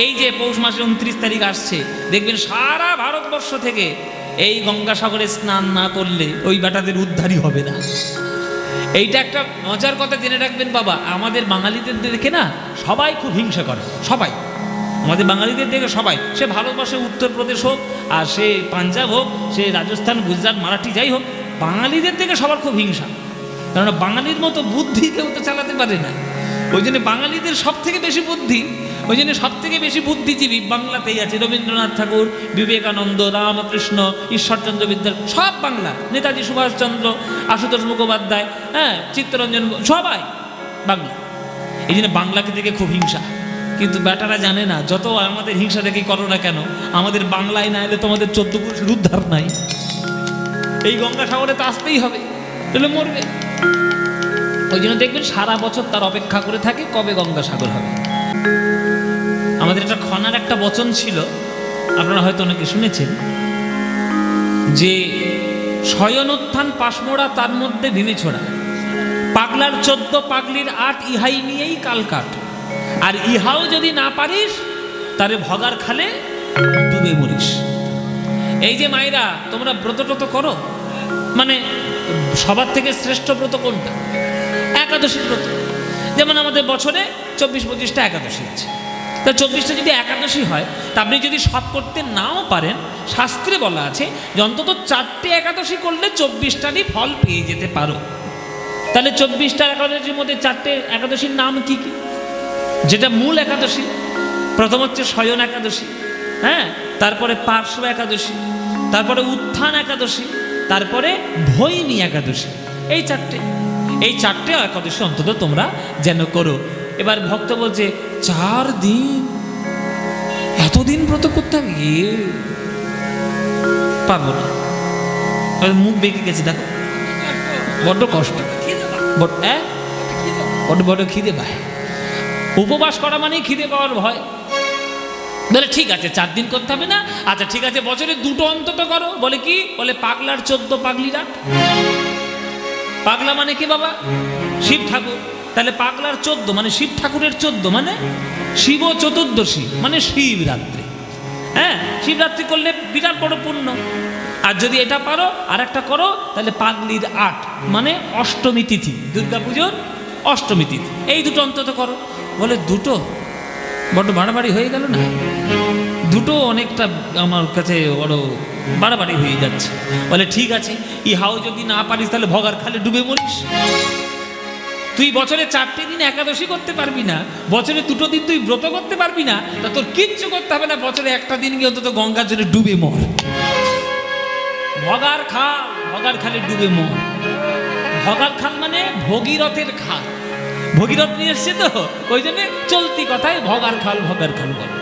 এই যে পৌষ মাসের 29 তারিখ আসছে, দেখবেন সারা ভারতবর্ষ থেকে এই গঙ্গাসাগরে স্নান না করলে ওই বেটাদের উদ্ধারই হবে না। এইটা একটা মজার কথা জেনে রাখবেন বাবা। আমাদের বাঙালিদের দেখে না সবাই খুব হিংসা করে, সবাই আমাদের বাঙালিদের দেখে সবাই, সে ভারতবর্ষে উত্তরপ্রদেশ হোক আর সে পাঞ্জাব হোক, সে রাজস্থান, গুজরাট, মারাঠি যাই হোক, বাঙালিদের থেকে সবার খুব হিংসা। কারণ বাঙালির মতো বুদ্ধি কেউ তো চালাতে পারে না। ওই জন্য বাঙালিদের সব থেকে বেশি বুদ্ধি, ওই জন্য সব থেকে বেশি বুদ্ধিজীবী বাংলাতেই আছে। রবীন্দ্রনাথ ঠাকুর, বিবেকানন্দ, রামকৃষ্ণ, ঈশ্বরচন্দ্র বিদ্যাসাগর, সব বাংলা। নেতাজি সুভাষচন্দ্র, আশুতোষ মুখোপাধ্যায়, হ্যাঁ, চিত্তরঞ্জন, সবাই বাংলা। এই জন্য বাংলাকে দেখে খুব হিংসা। কিন্তু বেটারা জানে না, যত আমাদের হিংসা দেখে করো না কেন, আমাদের বাংলায় না এলে তোমাদের 14 পুরুষের উদ্ধার নাই। এই গঙ্গাসাগরে তো আসতেই হবে, তাহলে মরবে। ওই জন্য দেখবেন সারা বছর তার অপেক্ষা করে থাকে কবে গঙ্গাসাগর হবে। আমাদের একটা খনার একটা বচন ছিল, আপনারা হয়তো অনেকে শুনেছেন, যে শয়নোত্থান পাশমোড়া তার মধ্যে ভীমে ছোড়া, পাগলার 14 পাগলির 8, ইহাই নিয়েই কাল কাট। আর ইহাও যদি না পারিস তারে ভগার খালে ডুবে মরিস। এই যে মায়েরা তোমরা ব্রত টত করো, মানে সবার থেকে শ্রেষ্ঠ ব্রত কোনটা? একাদশীর ব্রত। যেমন আমাদের বছরে 24-25টা একাদশী আছে, তা 24টা যদি একাদশী হয়, তা আপনি যদি সব করতে নাও পারেন, শাস্ত্রে বলা আছে যে অন্তত 4টে একাদশী করলে 24টারই ফল পেয়ে যেতে পারো। তাহলে 24টা একাদশীর মধ্যে 4টে একাদশীর নাম কি কি? যেটা মূল একাদশী, প্রথম হচ্ছে শয়ন একাদশী, হ্যাঁ, তারপরে পার্শ্ব একাদশী, তারপরে উত্থান একাদশী, তারপরে ভৈনী একাদশী। এই 4টে একাদশী অন্তত তোমরা যেন করো। এবার ভক্ত বলছে 4 দিন, এতদিন ব্রত করতে হবে, পারবো না, মুখ বেঁকে গেছে, দেখো বড্ড কষ্ট, বড্ড খিদে পায়। উপবাস করা মানেই খিদে পাওয়ার ভয়। বলে ঠিক আছে 4 দিন করতে হবে না, আচ্ছা ঠিক আছে বছরে 2টো অন্তত করো। বলে কি? বলে পাগলার 14 পাগলিরা। পাগলা মানে কি বাবা? শিব ঠাকুর। তাহলে পাগলার 14 মানে শিব ঠাকুরের 14 মানে শিব চতুর্দশী মানে শিবরাত্রি। হ্যাঁ, শিবরাত্রি করলে বিরাট বড় পুণ্য। আর যদি এটা পারো আর একটা করো, তাহলে পাগলির 8 মানে অষ্টমী তিথি, দুর্গাপুজোর অষ্টমী তিথি, এই 2টো অন্তত করো। বলে 2টো বড্ড বাড়াবাড়ি হয়ে গেল না? 2টো অনেকটা আমার কাছে বড় বাড়াবাড়ি হয়ে যাচ্ছে। বলে ঠিক আছে, ইহাও যদি না পারিস তাহলে ভগার খালে ডুবে মরিস। তুই বছরে 4টে দিন একাদশী করতে পারবি না, বছরে 2টো দিন তুই ব্রত করতে পারবি না, তা তোর কিচ্ছু করতে হবে না, বছরে একটা দিন গিয়ে অন্তত গঙ্গার জলে ডুবে মর। ভগার খালে ডুবে মর। ভগার খাল মানে ভগীরথের খাল। ভগীরথ নিয়ে এসছে তো, ওই জন্য চলতি কথায় ভগার খাল বলে।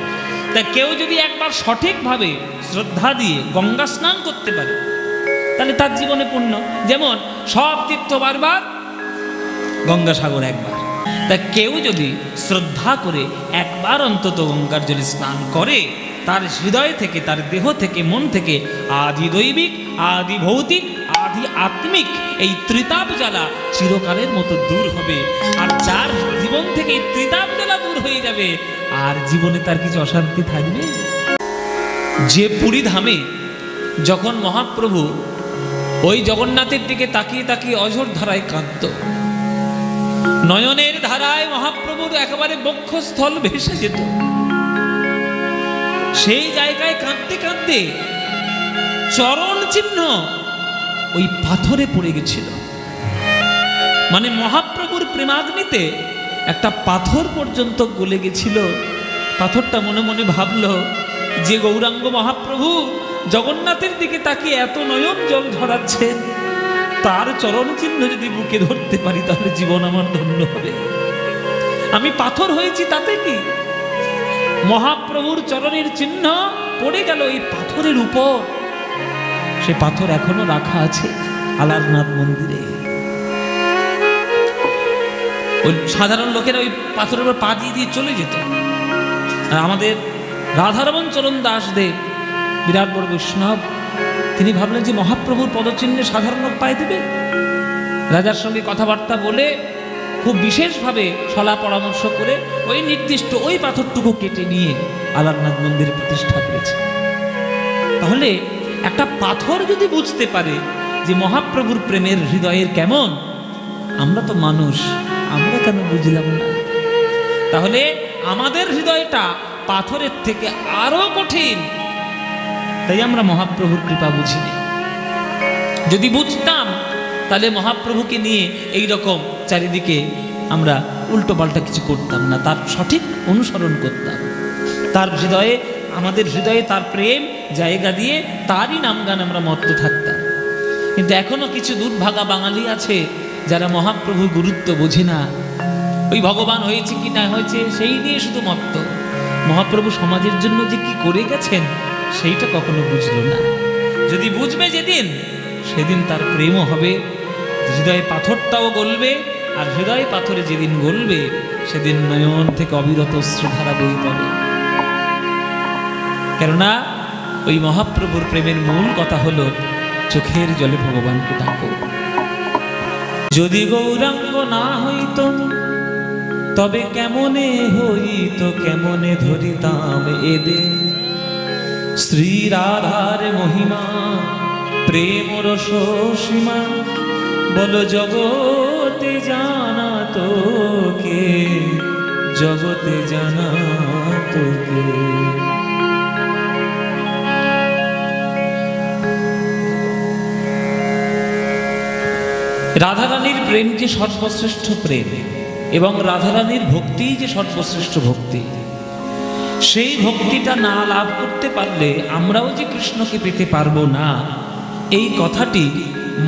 তা কেউ যদি একবার সঠিকভাবে শ্রদ্ধা দিয়ে গঙ্গা স্নান করতে পারে, তাহলে তার জীবনে পুণ্য। যেমন সব তীর্থ বারবার, গঙ্গাসাগর একবার। তা কেউ যদি শ্রদ্ধা করে একবার অন্তত গঙ্গার জলে স্নান করে, তার হৃদয় থেকে, তার দেহ থেকে, মন থেকে আদি দৈবিক, আদি ভৌতিক, আদি আত্মিক এই ত্রিতাপ জ্বালা চিরকালের মতো দূর হবে। আর যার জীবন থেকে এই ত্রিতাপ জ্বালা দূর হয়ে যাবে, আর জীবনে তার কিছু অশান্তি থাকবে? যে পুরী ধামে যখন মহাপ্রভু ওই জগন্নাথের দিকে তাকিয়ে তাকিয়ে অঝোর ধারায় কাঁদত, নয়নের ধারায় মহাপ্রভুর একেবারে বক্ষস্থল ভেসে যেত, সেই জায়গায় কাঁদতে কাঁদতে চরণ চিহ্ন ওই পাথরে পড়ে গেছিল। মানে মহাপ্রভুর প্রেমাগ্নিতে একটা পাথর পর্যন্ত গলে গেছিল। পাথরটা মনে মনে ভাবলো যে গৌরাঙ্গ মহাপ্রভু জগন্নাথের দিকে তাকিয়ে এত নয়ন জল ঝরাচ্ছে, তার চরণ চিহ্ন যদি বুকে ধরতে পারি তাহলে জীবন আমার ধন্য হবে। আমি পাথর হয়েছি তাতে কি? মহাপ্রভুর চরণের চিহ্ন পড়ে গেল এই পাথরের উপর। সে পাথর এখনো রাখা আছে আলারনাথ মন্দিরে। ওই সাধারণ লোকেরা ওই পাথরের উপর পা দিয়ে দিয়ে চলে যেত। আর আমাদের রাধারমণ চরণ দাস দেব, বিরাট বড় বৈষ্ণব, তিনি ভাবলেন যে মহাপ্রভুর পদচিহ্নে সাধারণ লোক পায়ে দেবে। রাজার সঙ্গে কথাবার্তা বলে খুব বিশেষভাবে সলা পরামর্শ করে ওই নির্দিষ্ট ওই পাথরটুকু কেটে নিয়ে আলারনাথ মন্দির প্রতিষ্ঠা করেছেন। তাহলে একটা পাথর যদি বুঝতে পারে যে মহাপ্রভুর প্রেমের হৃদয়ের কেমন, আমরা তো মানুষ, আমরা কেন বুঝলাম না? তাহলে আমাদের হৃদয়টা পাথরের থেকে আরো কঠিন, তাই আমরা মহাপ্রভুর কৃপা বুঝিনি। যদি বুঝতাম তাহলে মহাপ্রভুকে নিয়ে এই রকম চারিদিকে আমরা উল্টো পাল্টা কিছু করতাম না, তার সঠিক অনুসরণ করতাম। তার হৃদয়ে, আমাদের হৃদয়ে তার প্রেম জায়গা দিয়ে তারই নাম গান আমরা মত্ত থাকতাম। কিন্তু এখনো কিছু দুর্ভাগা বাঙালি আছে যারা মহাপ্রভুর গুরুত্ব বোঝে না। ওই ভগবান হয়েছে কি না হয়েছে সেই নিয়ে শুধু মত্ত। মহাপ্রভু সমাজের জন্য যে কি করে গেছেন সেইটা কখনো বুঝলো না। যদি বুঝবে যেদিন, সেদিন তার প্রেমও হবে, হৃদয়ে পাথরটাও গলবে। আর হৃদয়ে পাথরে যেদিন গলবে সেদিন নয়ন থেকে অবিরত অশ্রুধারা বয়ে যাবে। কেননা ওই মহাপ্রভুর প্রেমের মূল কথা হলো চোখের জলে ভগবানকে ডাকো। যদি গৌরাঙ্গ না হইত তবে কেমনে হইত, কেমনে ধরিতাম এদে শ্রী রাধার মহিমা প্রেম রস সীমা। বলো জগতে জানা তোকে, জগতে জানা তোকে। রাধারানীর প্রেম যে সর্বশ্রেষ্ঠ প্রেম এবং রাধারানীর ভক্তি যে সর্বশ্রেষ্ঠ ভক্তি, সেই ভক্তিটা না লাভ করতে পারলে আমরাও যে কৃষ্ণকে পেতে পারবো না, এই কথাটি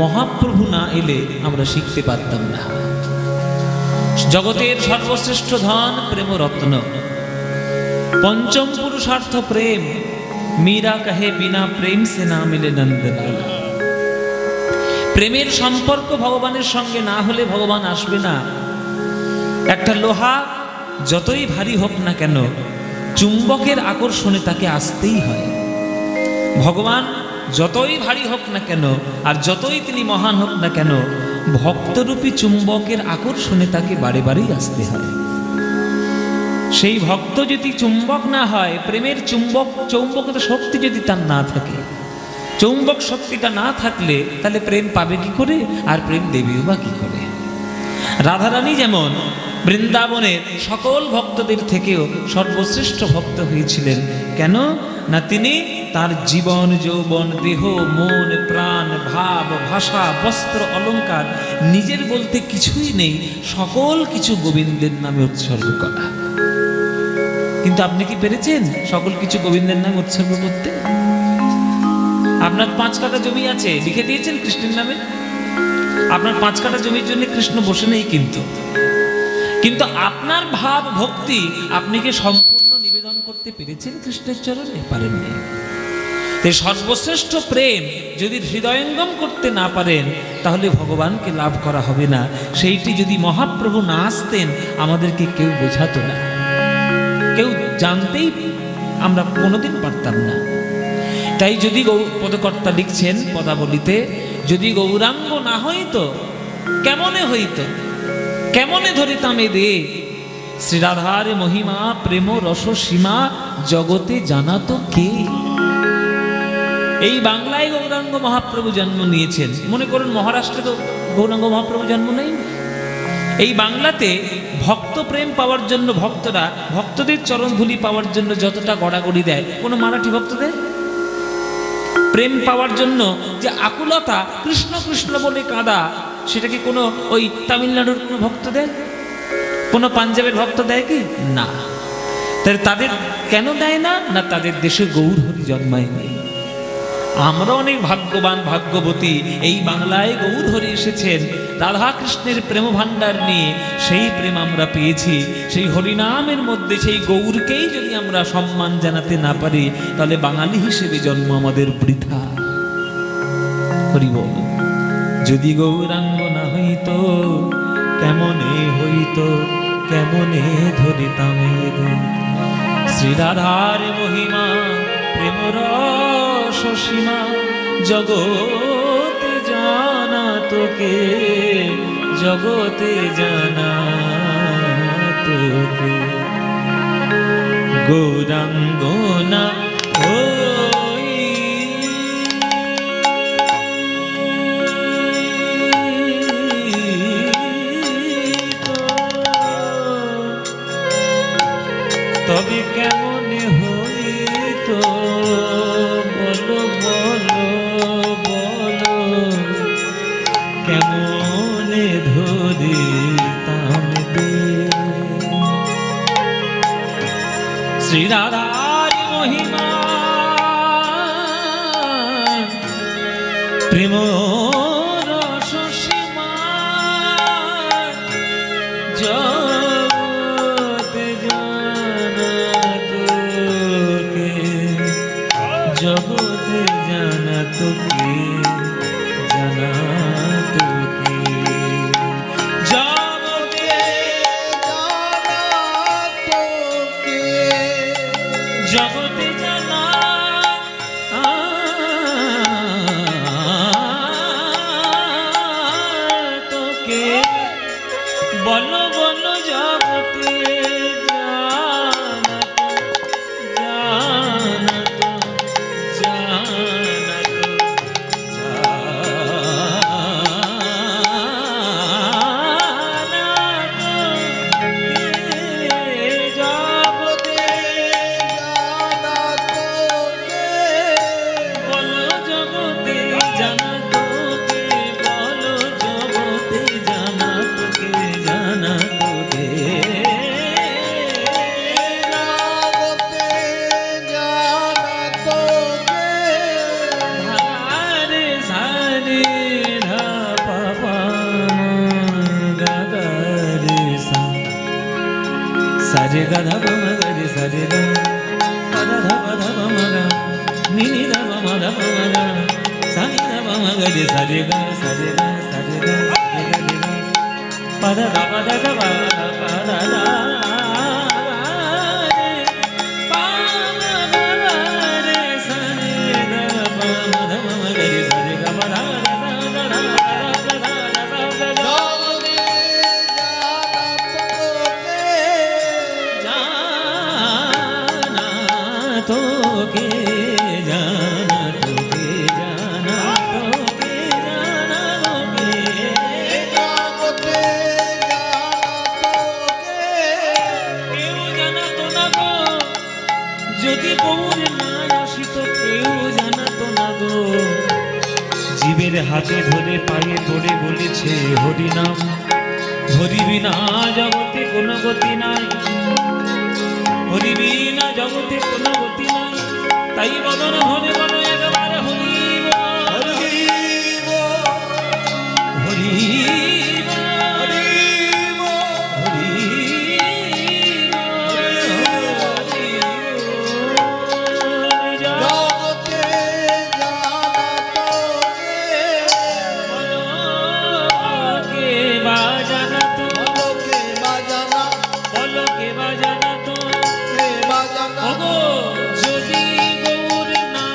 মহাপ্রভু না এলে আমরা শিখতে পারতাম না। জগতের সর্বশ্রেষ্ঠ ধন প্রেমরত্ন, পঞ্চম পুরুষার্থ প্রেম। মীরা কহে বিনা প্রেম সে না মিলে নন্দলাল। প্রেমের সম্পর্ক ভগবানের সঙ্গে না হলে ভগবান আসবে না। একটা লোহা যতই ভারী হোক না কেন, চুম্বকের আকর্ষণে তাকে আসতেই হয়। ভগবান যতই ভারী হোক না কেন আর যতই তিনি মহান হোক না কেন, ভক্তরূপী চুম্বকের আকর্ষণে তাকে বারে বারেই আসতে হয়। সেই ভক্ত যদি চুম্বক না হয়, প্রেমের চৌম্বকত শক্তি যদি তার না থাকে, চৌম্বক শক্তিটা না থাকলে তাহলে প্রেম পাবে কি করে, আর প্রেম দেবেও বা কি করে? রাধারানী যেমন বৃন্দাবনের সকল ভক্তদের থেকেও সর্বশ্রেষ্ঠ ভক্ত হয়েছিলেন। কেন না তিনি তার জীবন যৌবন দেহ মন প্রাণ ভাব ভাষা বস্ত্র অলঙ্কার নিজের বলতে কিছুই নেই, সকল কিছু গোবিন্দের নামে উৎসর্গ করা। কিন্তু আপনি কি পেরেছেন সকল কিছু গোবিন্দের নামে উৎসর্গ করতে? আপনার 5 কাঠা জমি আছে, লিখে দিয়েছেন কৃষ্ণের নামে। আপনার 5 কাঠা জমির জন্য কৃষ্ণ বসে নেই, কিন্তু আপনার ভাব ভক্তি আপনি কি সম্পূর্ণ নিবেদন করতে পেরেছেন কৃষ্ণের চরণে? পারেননি। তাই সর্বশ্রেষ্ঠ প্রেম যদি হৃদয়ঙ্গম করতে না পারেন তাহলে ভগবানকে লাভ করা হবে না। সেইটি যদি মহাপ্রভু না আসতেন আমাদেরকে কেউ বোঝাতো না, কেউ জানতেই আমরা কোনোদিন পারতাম না। তাই যদি পদকর্তা লিখছেন পদাবলিতে, যদি গৌরাঙ্গ না হইতো কেমনে হইত, কেমনে ধরিতাম এ দে শ্রীরাধার মহিমা প্রেম রস সীমা জগতে জানাতো কে। এই বাংলায় গৌরাঙ্গ মহাপ্রভু জন্ম নিয়েছেন। মনে করুন মহারাষ্ট্রে তো গৌরাঙ্গ মহাপ্রভু জন্ম নেই। এই বাংলাতে ভক্ত প্রেম পাওয়ার জন্য ভক্তরা ভক্তদের চরণ ধুলি পাওয়ার জন্য যতটা গড়াগড়ি দেয়, কোনো মারাঠি ভক্ত দেয়? প্রেম পাওয়ার জন্য যে আকুলতা, কৃষ্ণ কৃষ্ণ বলে কাঁদা, সেটা কি কোনো ওই তামিলনাড়ুর কোনো ভক্ত দেয়? কোনো পাঞ্জাবের ভক্ত দেয় কি? না। তাদের কেন দেয় না? না তাদের দেশে গৌর হরি জন্মায়নি। আমরা অনেক ভাগ্যবান ভাগ্যবতী, এই বাংলায় গৌর হরি এসেছেন রাধা কৃষ্ণের প্রেম ভাণ্ডার নিয়ে। সেই প্রেম আমরা পেয়েছি, সেই হরিনামের মধ্যে সেই গৌরকেই যদি আমরা সম্মান জানাতে না পারি তাহলে বাঙালি হিসেবে জন্ম আমাদের বৃথা। হরি বল। যদি গৌরাঙ্গ না হইত কেমনে হইত, কেমনে ধরিতাম শ্রীরাধার মহিমা প্রেম রস সীমা জগতে জানা তোকে, জগতে জানা তোকে। গৌরাঙ্গনা তবে কেমন হইত বলো বলো বলো কেমনে ধরিতাম শ্রী রাধার মহিমা প্রেম রস সীমা জগতে জানা তোকে জগতে জানা তোকে জানা তোকে জগতে জানা তোকে বলো বলো জগতে জানা তো জানা তো Sare ga dha pa ma ga re sare ga pa dha pa ma ga ni ni dha pa ma ga sa ni dha pa ma ga re sare ga pa dha pa dha pa dha dha pa ma ga re sare ga pa ma dha pa ma ga re sare ga pa dha তোকে জানা তোকে জানা তোকে জানা তোকে জগতে জানা তোকে কেউ জানাতো না গো যদি গৌর না আসিত কেউ জানাতো না গো জীবের হাতে ধরে পায়ে পড়ে বলেছে হরি নাম হরি বিনা জগতে কোনো গতি নাই হরি বিনা জগতে কোনো গতি নাই তাই বদন হরে বলো একবার হরি হরি জগতে জানা তোকে বলো কে বাজানা তো কে বাজানা বলো কে বাজানা তো যদি গৌর না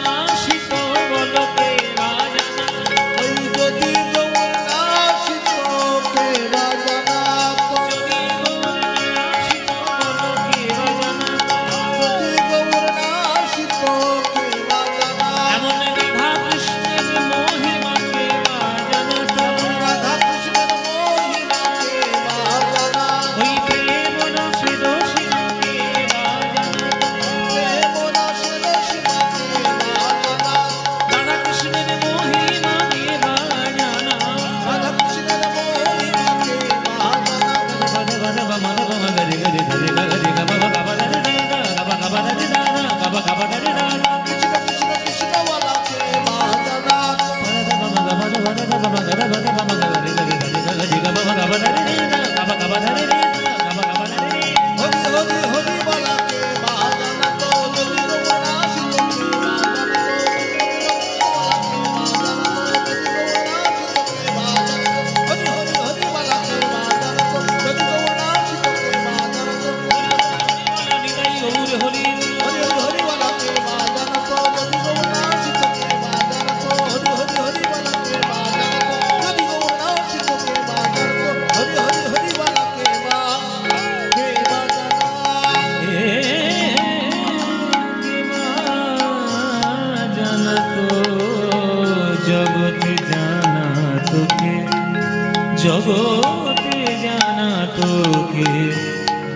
জগতে জানা তোকে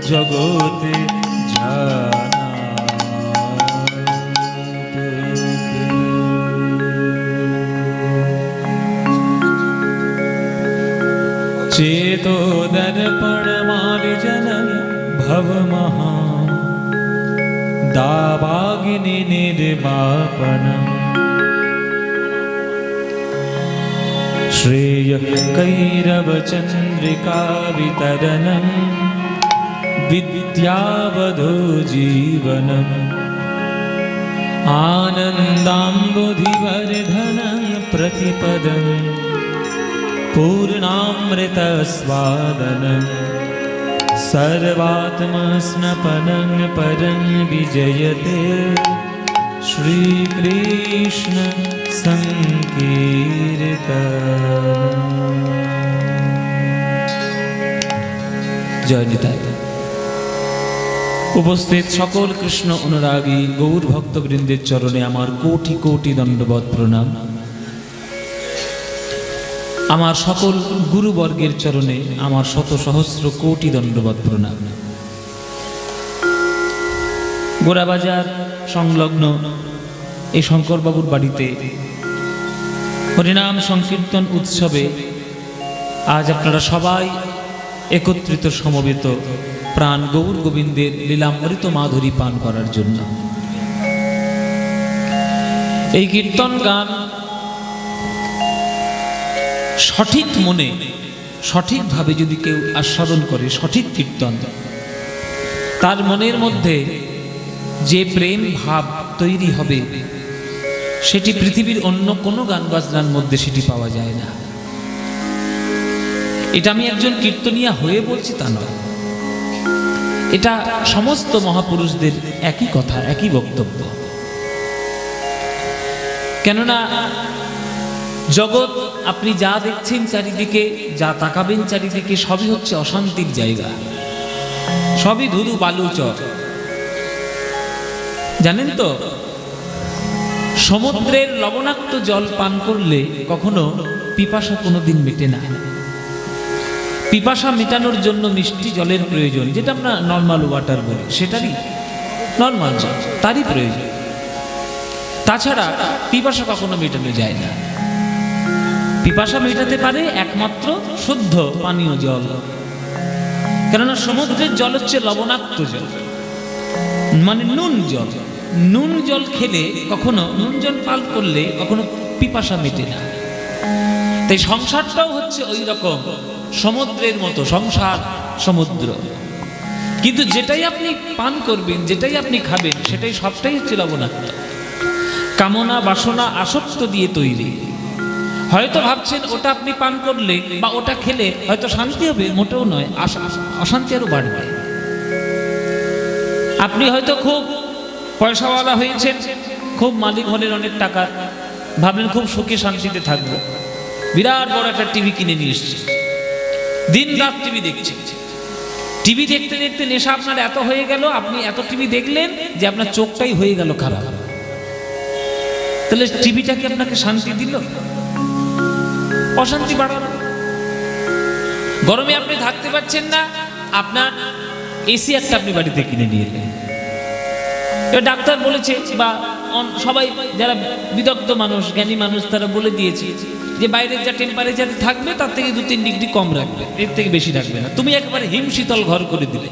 জগতে জানা चेतो दर्पण मार्जनं भव महा दावाग्नि निर्वापनम् श्रेय कैरव चंद्रिका वितरणं विद्यावधो जीवनम् आनन्दाम्बुधिवर्धनं प्रतिपदम् पूर्णामृतस्वादनं सर्वात्मस्नपनं परं विजयते श्रीकृष्ण संकीर्तनम्। जय निताई। उपस्थित सकल कृष्ण अनुरागी गौर भक्तवृंदेर चरणे आमार कोटि कोटि दंडवत प्रणाम। आमार सकल गुरुवर्गेर चरणे आमार शत सहस्र कोटि दंडवत प्रणाम। गोड़ाबाजार संलग्न এই শঙ্কর বাবুর বাড়িতে হরিনাম সংকীর্তন উৎসবে আজ আপনারা সবাই একত্রিত সমবেত প্রাণ গৌর গোবিন্দের লীলামৃত মাধুরী পান করার জন্য। এই কীর্তন গান সঠিক মনে সঠিকভাবে যদি কেউ আস্বাদন করে, সঠিক কীর্তন, তার মনের মধ্যে যে প্রেম ভাব তৈরি হবে সেটি পৃথিবীর অন্য কোনো গান বাজনার মধ্যে সেটি পাওয়া যায় না। এটা আমি একজন কীর্তনিয়া হয়ে বলছি তা নয়, এটা সমস্ত মহাপুরুষদের একই কথা, একই বক্তব্য। কেননা জগৎ আপনি যা দেখছেন চারিদিকে, যা তাকাবেন চারিদিকে, সবই হচ্ছে অশান্তির জায়গা, সবই ধুধু বালুচর। জানেন তো, সমুদ্রের লবণাক্ত জল পান করলে কখনো পিপাসা কোনোদিন মেটে না। পিপাসা মেটানোর জন্য মিষ্টি জলের প্রয়োজন, যেটা আমরা নর্মাল ওয়াটার বলি, সেটারই নর্মাল জল, তারই প্রয়োজন। তাছাড়া পিপাসা কখনো মেটানো যায় না। পিপাসা মেটাতে পারে একমাত্র শুদ্ধ পানীয় জল। কেননা সমুদ্রের জল হচ্ছে লবণাক্ত জল, মানে নুন জল। নুন জল খেলে কখনো, নুন জল পান করলে কখনো পিপাসা মেটে না। তাই সংসারটাও হচ্ছে ওই রকম সমুদ্রের মতো, সংসার সমুদ্র। কিন্তু যেটাই আপনি পান করবেন, যেটাই আপনি খাবেন, সেটাই সবটাই হচ্ছে লবণাক্ত, কামনা বাসনা আসক্ত দিয়ে তৈরি। হয়তো ভাবছেন ওটা আপনি পান করলে বা ওটা খেলে হয়তো শান্তি হবে, মোটেও নয়, অশান্তি আরো বাড়বে। আপনি হয়তো খুব পয়সাওয়ালা হয়েছেন, খুব মালিক হলেন অনেক টাকা, ভাবলেন খুব সুখে শান্তিতে থাকবো, বিরাট বড় একটা টিভি কিনে নিয়ে এসছে, দিন রাত টিভি দেখছেন। টিভি দেখতে দেখতে নেশা আপনার এত হয়ে গেল, আপনি এত টিভি দেখলেন যে আপনার চোখটাই হয়ে গেল খারাপ। তাহলে টিভিটা কি আপনাকে শান্তি দিল? অশান্তি বাড়ালো। গরমে আপনি থাকতে পারছেন না, আপনার এসি একটা আপনি বাড়িতে কিনে নিয়ে এলেন। ডাক্তার বলেছে বা সবাই যারা বিদগ্ধ মানুষ, জ্ঞানী মানুষ, তারা বলে দিয়েছে যে বাইরের যা টেম্পারেচার থাকবে তার থেকে 2-3 ডিগ্রি কম রাখবে, এর থেকে বেশি রাখবে না। তুমি একবারে হিমশীতল ঘর করে দিলে,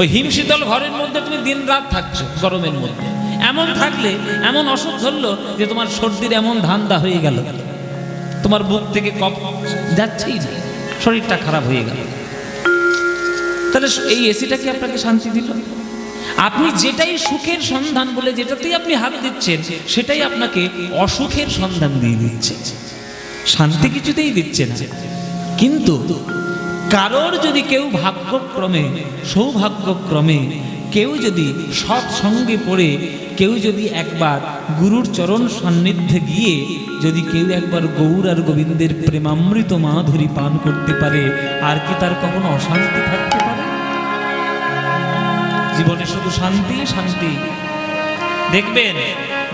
ওই হিমশীতল ঘরের মধ্যে তুমি দিন রাত থাকছো গরমের মধ্যে। এমন থাকলে এমন অসুখ ধরলো যে তোমার সর্দির এমন ধান্দা হয়ে গেল, তোমার বুক থেকে কফ যাচ্ছেই না, শরীরটা খারাপ হয়ে গেল। তাহলে এই এসিটা কি আপনাকে শান্তি দিল? আপনি যেটাই সুখের সন্ধান বলে যেটাতেই আপনি হাত দিচ্ছেন, সেটাই আপনাকে অসুখের সন্ধান দিয়ে দিচ্ছে, শান্তি কিছুতেই দিচ্ছে না। কিন্তু কারোর যদি কেউ ভাগ্যক্রমে, সৌভাগ্যক্রমে কেউ যদি সৎসঙ্গে পড়ে, কেউ যদি একবার গুরুর চরণ সান্নিধ্যে গিয়ে যদি কেউ একবার গৌর আর গোবিন্দের প্রেমামৃত মাধুরী পান করতে পারে, আর কি তার কখনো অশান্তি থাকতে পারে? জীবনে শুধু শান্তি শান্তি। দেখবেন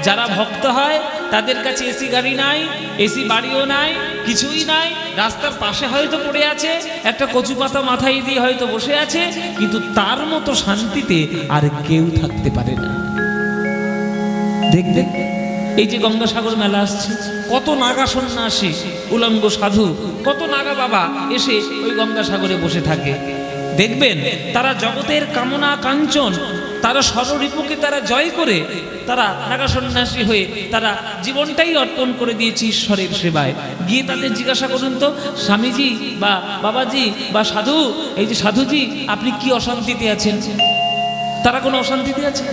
যারা ভক্ত হয় তাদের কাছে এসি গাড়ি নাই, এসি বাড়িও নাই, কিছুই নাই, রাস্তার পাশে হয়তো পড়ে আছে, একটা কচু পাতা মাথায় দিয়ে হয়তো বসে আছে, কিন্তু তার মতো শান্তিতে আর কেউ থাকতে পারে না। দেখবেন এই যে গঙ্গাসাগর মেলা আসছে, কত নাগা সন্ন্যাসী উলঙ্গ সাধু, কত নাগা বাবা এসে ওই গঙ্গাসাগরে বসে থাকে। দেখবেন তারা জগতের কামনা কাঞ্চন, তারা সর্বরিপুকে তারা জয় করে তারা নাগা সন্ন্যাসী হয়ে তারা জীবনটাই অর্পণ করে দিয়েছে ঈশ্বরের সেবায়। গিয়ে তাদের জিজ্ঞাসা করুন তো, স্বামীজি বা বাবাজি বা সাধু, এই যে সাধুজি আপনি কি অশান্তিতে আছেন? তারা কোনো অশান্তিতে আছে?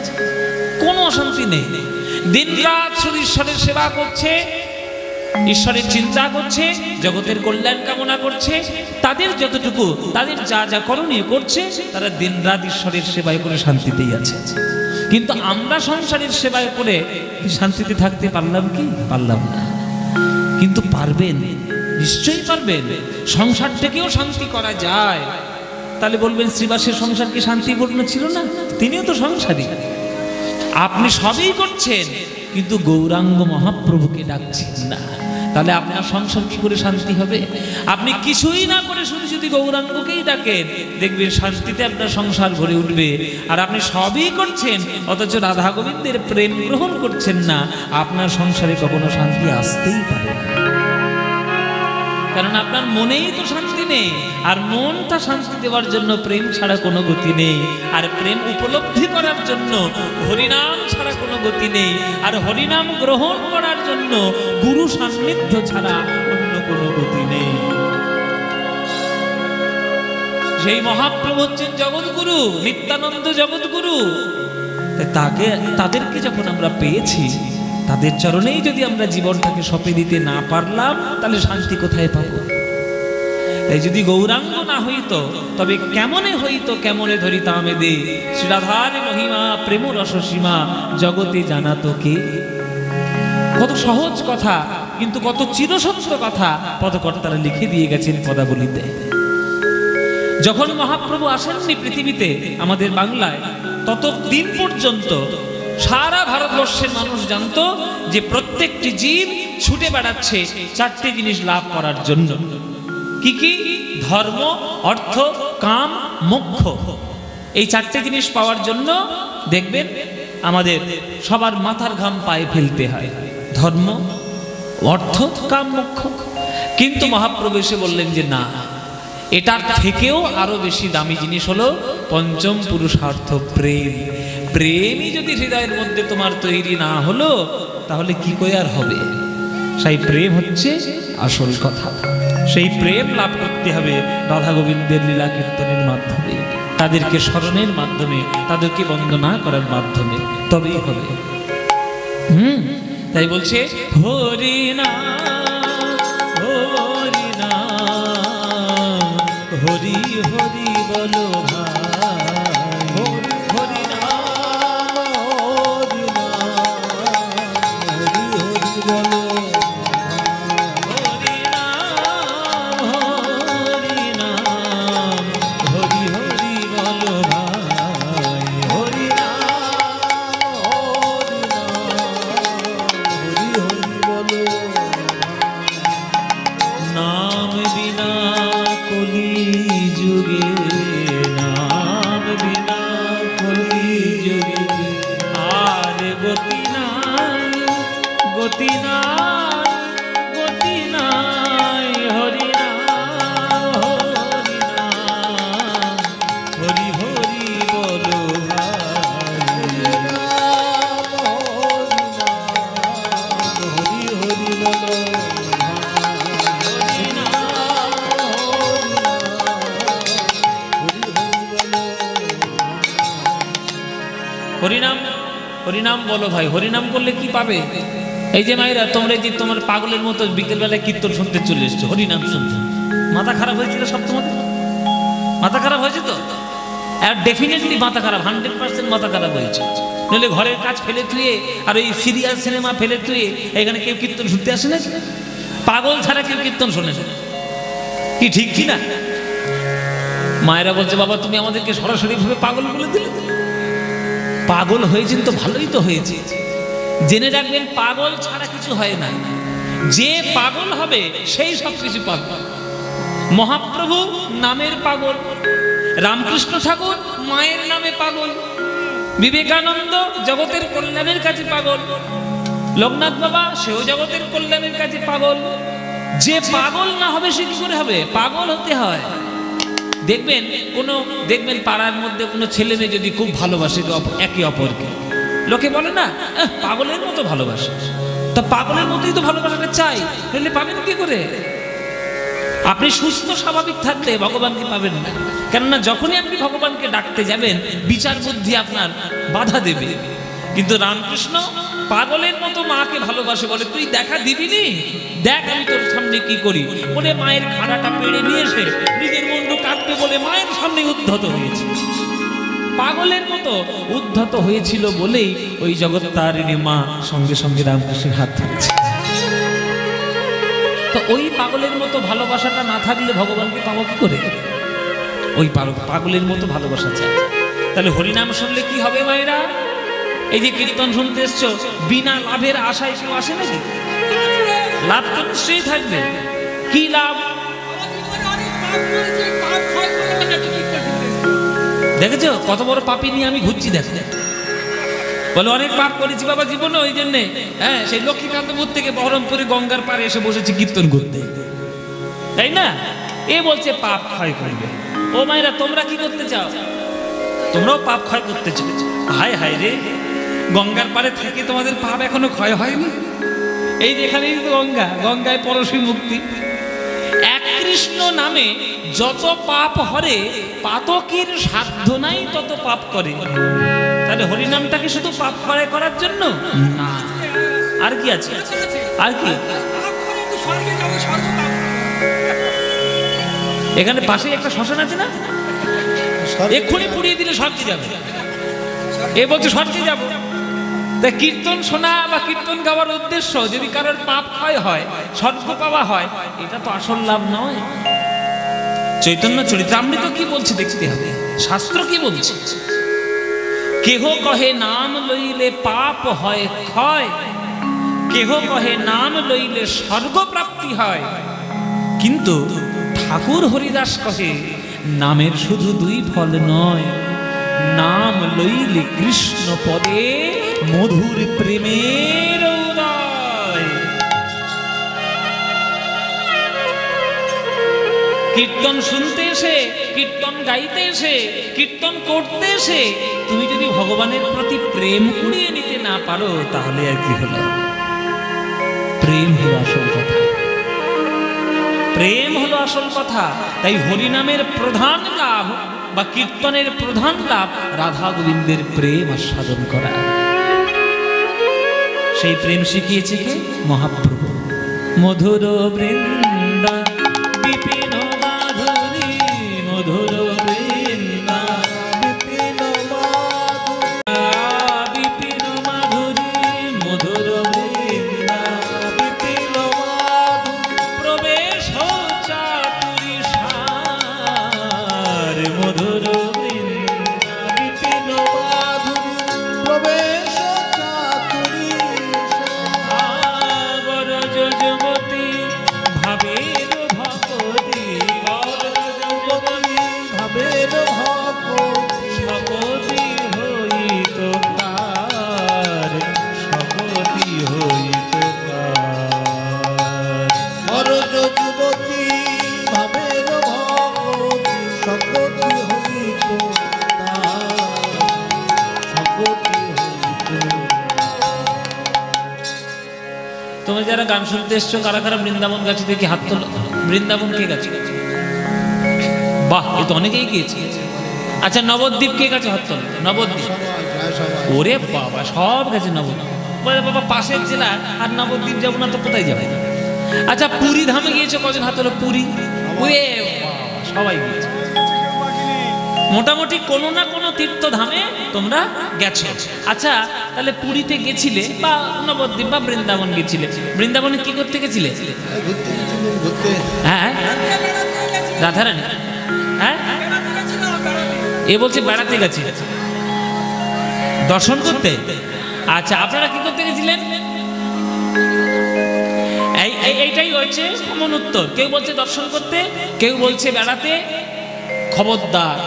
কোনো অশান্তি নেই। দিন রাত শুধু ঈশ্বরের সেবা করছে, ঈশ্বরের চিন্তা করছে, জগতের কল্যাণ কামনা করছে। তাদের যতটুকু তাদের যা যা করণীয় করছে, তারা দিন রাত ঈশ্বরের সেবায় করে শান্তিতেই আছে। কিন্তু আমরা সংসারের সেবায় করে শান্তিতে থাকতে পারলাম কি? পারলাম না। কিন্তু পারবেন, নিশ্চয়ই পারবেন। সংসার থেকেও শান্তি করা যায়। তাহলে বলবেন শ্রীবাসের সংসার কি শান্তিপূর্ণ ছিল না? তিনিও তো সংসারী। আপনি সবই করছেন কিন্তু গৌরাঙ্গ মহাপ্রভুকে ডাকছেন না, তাহলে আপনার সংসার কি করে শান্তি হবে? আপনি কিছুই না করে শুধু যদি গৌরাঙ্গকেই ডাকেন, দেখবেন শান্তিতে আপনার সংসার ভরে উঠবে। আর আপনি সবই করছেন অথচ রাধা গোবিন্দের প্রেম গ্রহণ করছেন না, আপনার সংসারে কখনো শান্তি আসতেই পারে না। কারণ আপনার মনেই তো শান্তি নেই, আর মনটা শান্তি দেওয়ার জন্য প্রেম ছাড়া কোনো গতি নেই। আর প্রেম উপলব্ধি করার জন্য হরিনাম ছাড়া কোনো গতি নেই। আর হরিনাম গ্রহণ করার জন্য গুরু সান্নিধ্য ছাড়া অন্য কোনো গতি নেই। সেই মহাপ্রভু হচ্ছেন জগৎগুরু, নিত্যানন্দ জগৎগুরু। তাদেরকে যখন আমরা পেয়েছি, তাদের চরণেই যদি আমরা জীবনটাকে সঁপে দিতে না পারলাম, তাহলে শান্তি কোথায় পাবো? এই যদি গৌরাঙ্গ না হইতো, তবে কেমনে হইতো কেমনে ধরিতাম দে শ্রীরাধার মহিমা প্রেম রসসীমা জগতে জানাতো কে। কত সহজ কথা, কিন্তু কত চিরসত্য কথা পদকর্তারা লিখে দিয়ে গেছেন পদাবলিতে। যখন মহাপ্রভু আসেননি পৃথিবীতে আমাদের বাংলায়, ততদিন পর্যন্ত সারা ভারতবর্ষের মানুষ জানতো যে প্রত্যেকটি জীব ছুটে বেড়াচ্ছে চারটি জিনিস লাভ করার জন্য। কি কি? ধর্ম, অর্থ, কাম, মোক্ষ। এই চারটি জিনিস পাওয়ার জন্য দেখবেন আমাদের সবার মাথার ঘাম পায়ে ফেলতে হয়। ধর্ম, অর্থ, কাম, মোক্ষ। কিন্তু মহাপ্রভু এসে বললেন যে না, এটার থেকেও আরো বেশি দামি জিনিস হলো পঞ্চম পুরুষার্থ প্রেম। প্রেমই যদি হৃদয়ের মধ্যে তোমার তৈরি না হলো, তাহলে কি করে আর হবে? সেই প্রেম হচ্ছে আসল কথা। সেই প্রেম লাভ করতে হবে রাধা গোবিন্দের লীলা কীর্তনের মাধ্যমে, তাদেরকে স্মরণের মাধ্যমে, তাদেরকে বন্দনা করার মাধ্যমে, তবেই হবে। তাই বলছে হরি নাম হরি নাম হরি হরি বলো হরিনাম। হরিনাম বলো ভাই, হরিনাম করলে কি পাবে? এই যে মায়েরা, তোমরা যে তোমার পাগলের মতো বিকেলবেলায় কীর্তন শুনতে চলে এসছো, হরিনাম শুনতে, মাথা খারাপ হয়েছিল সব? তোমাদের মাথা খারাপ হয়েছে তো? আর ডেফিনেটলি মাথা খারাপ, 100% মাথা খারাপ হয়েছে। নইলে ঘরের কাজ ফেলে তুই আর ওই সিরিয়াল সিনেমা ফেলে তুই এখানে কেউ কীর্তন শুনতে আসে না? পাগল ছাড়া কেউ কীর্তন শোনে না, কি ঠিক কি না? মায়েরা বলছে বাবা তুমি আমাদেরকে সরাসরি ভাবে পাগল বলে দিলে। পাগল হয়েছেন তো ভালোই তো হয়েছে, জেনে রাখবেন পাগল ছাড়া কিছু হয় না, যে পাগল হবে সেই সব কিছু পাবে। মহাপ্রভু নামের পাগল, রামকৃষ্ণ ঠাকুর মায়ের নামে পাগল, বিবেকানন্দ জগতের কল্যাণের কাছে পাগল, লোকনাথ বাবা সেও জগতের কল্যাণের কাছে পাগল। যে পাগল না হবে সে কি করে হবে? পাগল হতে হয়। দেখবেন পাড়ার মধ্যে কোনো ছেলে মেয়ে যদি খুব ভালোবাসে একে অপরকে, লোকে বলে না পাগলের মতো ভালোবাসে। তা পাগলের মতোই তো ভালোবাসাটা চাই, তাহলে পাবেন কি করে? আপনি সুস্থ স্বাভাবিক থাকলে ভগবানকে পাবেন না। কেননা যখনই আপনি ভগবানকে ডাকতে যাবেন বিচার বুদ্ধি আপনার বাধা দেবে। কিন্তু রামকৃষ্ণ পাগলের মতো মাকে ভালোবাসে, বলে তুই দেখা দিবি নি, দেখ আমি তোর সামনে কি করি। বলে মায়ের খাড়াটা পেড়ে নিয়ে এসে নিজের মুন্ডু কাটতে বলে মায়ের সামনে উদ্ধত হয়েছে। পাগলের মতো উদ্ধত হয়েছিল বলেই ওই জগত্তারিণী মা সঙ্গে সঙ্গে রামকৃষ্ণের হাত ধরেছে। তো ওই পাগলের মতো ভালোবাসাটা না থাকলে ভগবানকে পাবো কি করে? ওই পাগলের মতো ভালোবাসা চাই। তাহলে হরিনাম শুনলে কি হবে মায়েরা? এই যে কীর্তন শুনতে এসছো, বিনা লাভের আশায় কেউ আসে নাকি? লাভ তো নিশ্চয়ই থাকবে। কি লাভ? দেখেছো কত বড় পাপী নিয়ে আমি ঘুরছি। দেখো বলে অনেক পাপ করেছি বাবা জীবনে, ওই জন্যে সেই লক্ষ্মীকান্তপুর থেকে বহরমপুরে গঙ্গার পাড়ে এসে বসেছি কীর্তন করতে, তাই না? এ বলছে পাপ ক্ষয় করবে। ও মায়েরা তোমরা কি করতে চাও? তোমরাও পাপ ক্ষয় করতে চাও? হায় হায় রে, গঙ্গার পাড়ে থেকে তোমাদের পাপ এখনো ক্ষয় হয়নি? এই যেখানেই তো গঙ্গা, গঙ্গায় পরশী মুক্তি। এক কৃষ্ণ নামে যত পাপ হরে, পাতকের সাধ্য নাই তত পাপ করে। তাহলে হরিনামটাকে শুধু পাপ ক্ষয় করার জন্য না, আর কি আছে? আর কি? এখানে পাশেই একটা শ্মশান আছে না, এক্ষুনি পুড়িয়ে দিলে স্বর্গে যাবে। এ বলছে স্বর্গে যাবো। তাই কীর্তন শোনা বা কীর্তন গাওয়ার উদ্দেশ্য যদি কারোর পাপ ক্ষয় হয়, স্বর্গ পাওয়া হয়, এটা তো আসল লাভ নয়। চৈতন্য চরিতামৃত কি বলছে দেখতে হবে, শাস্ত্র কি বলছে। কেহ কহে নাম লইলে পাপ হয় ক্ষয়, কেহ কহে নাম লইলে স্বর্গ প্রাপ্তি হয়। কিন্তু ঠাকুর হরিদাস কহে নামের শুধু দুই ফল নয়, নাম লইলে কৃষ্ণ পদে মধুর প্রেমের উদয়। কীর্তন শুনতে এসে, কীর্তন গাইতে এসে, কীর্তন করতে এসে তুমি যদি ভগবানের প্রতি প্রেম কুড়িয়ে নিতে না পারো, তাহলে আর কি হলো? প্রেম হলো আসল কথা, প্রেম হলো আসল কথা। তাই হরিনামের প্রধান লাভ বা কীর্তনের প্রধান লাভ রাধা গোবিন্দের প্রেম আস্বাদন করা। সেই প্রেম শিখিয়েছে কে? মহাপ্রভু। মধুর বৃন্দা বিপিন মাধুরী, মধুর বৃন্দা বিপিন মাধুরী, মধুর বৃন্দা বিপিন মাধুরী, প্রবেশ চাতুরী সার, মধুর বৃন্দা বিপিন মাধুরী, প্রবেশ যারা গান শুনতে এসছো, কারা কারা বৃন্দাবন গেছে দেখি হাত তোলো। বৃন্দাবন কে গেছে? বাহ, এ তো অনেকেই গিয়েছে। আচ্ছা নবদ্বীপ কে গেছে? হাত তোলো। নবদ্বীপ, ওরে বাবা সব গেছে নবদ্বীপ। বলে বাবা পাশের জেলা, আর নবদ্বীপ যাবো না তো কোথায় যাবে? আচ্ছা পুরী ধামে গিয়েছে কজন? হাত তোলো। পুরী, ওরে বাবা সবাই গিয়েছে। মোটামুটি কোনো না কোনো তীর্থধামে তোমরা গেছো। আচ্ছা তাহলে পুরীতে গেছিলে বা নবদ্বীপ বা বৃন্দাবন গেছিলে, বৃন্দাবনে কি করতে গেছিলে? হ্যাঁ রাধারানী, হ্যাঁ এ বলছে বেড়াতে গেছি, দর্শন করতে। আচ্ছা, আপনারা কি করতে গেছিলেন? এইটাই হচ্ছে কমন উত্তর। কেউ বলছে দর্শন করতে, কেউ বলছে বেড়াতে। খবরদার,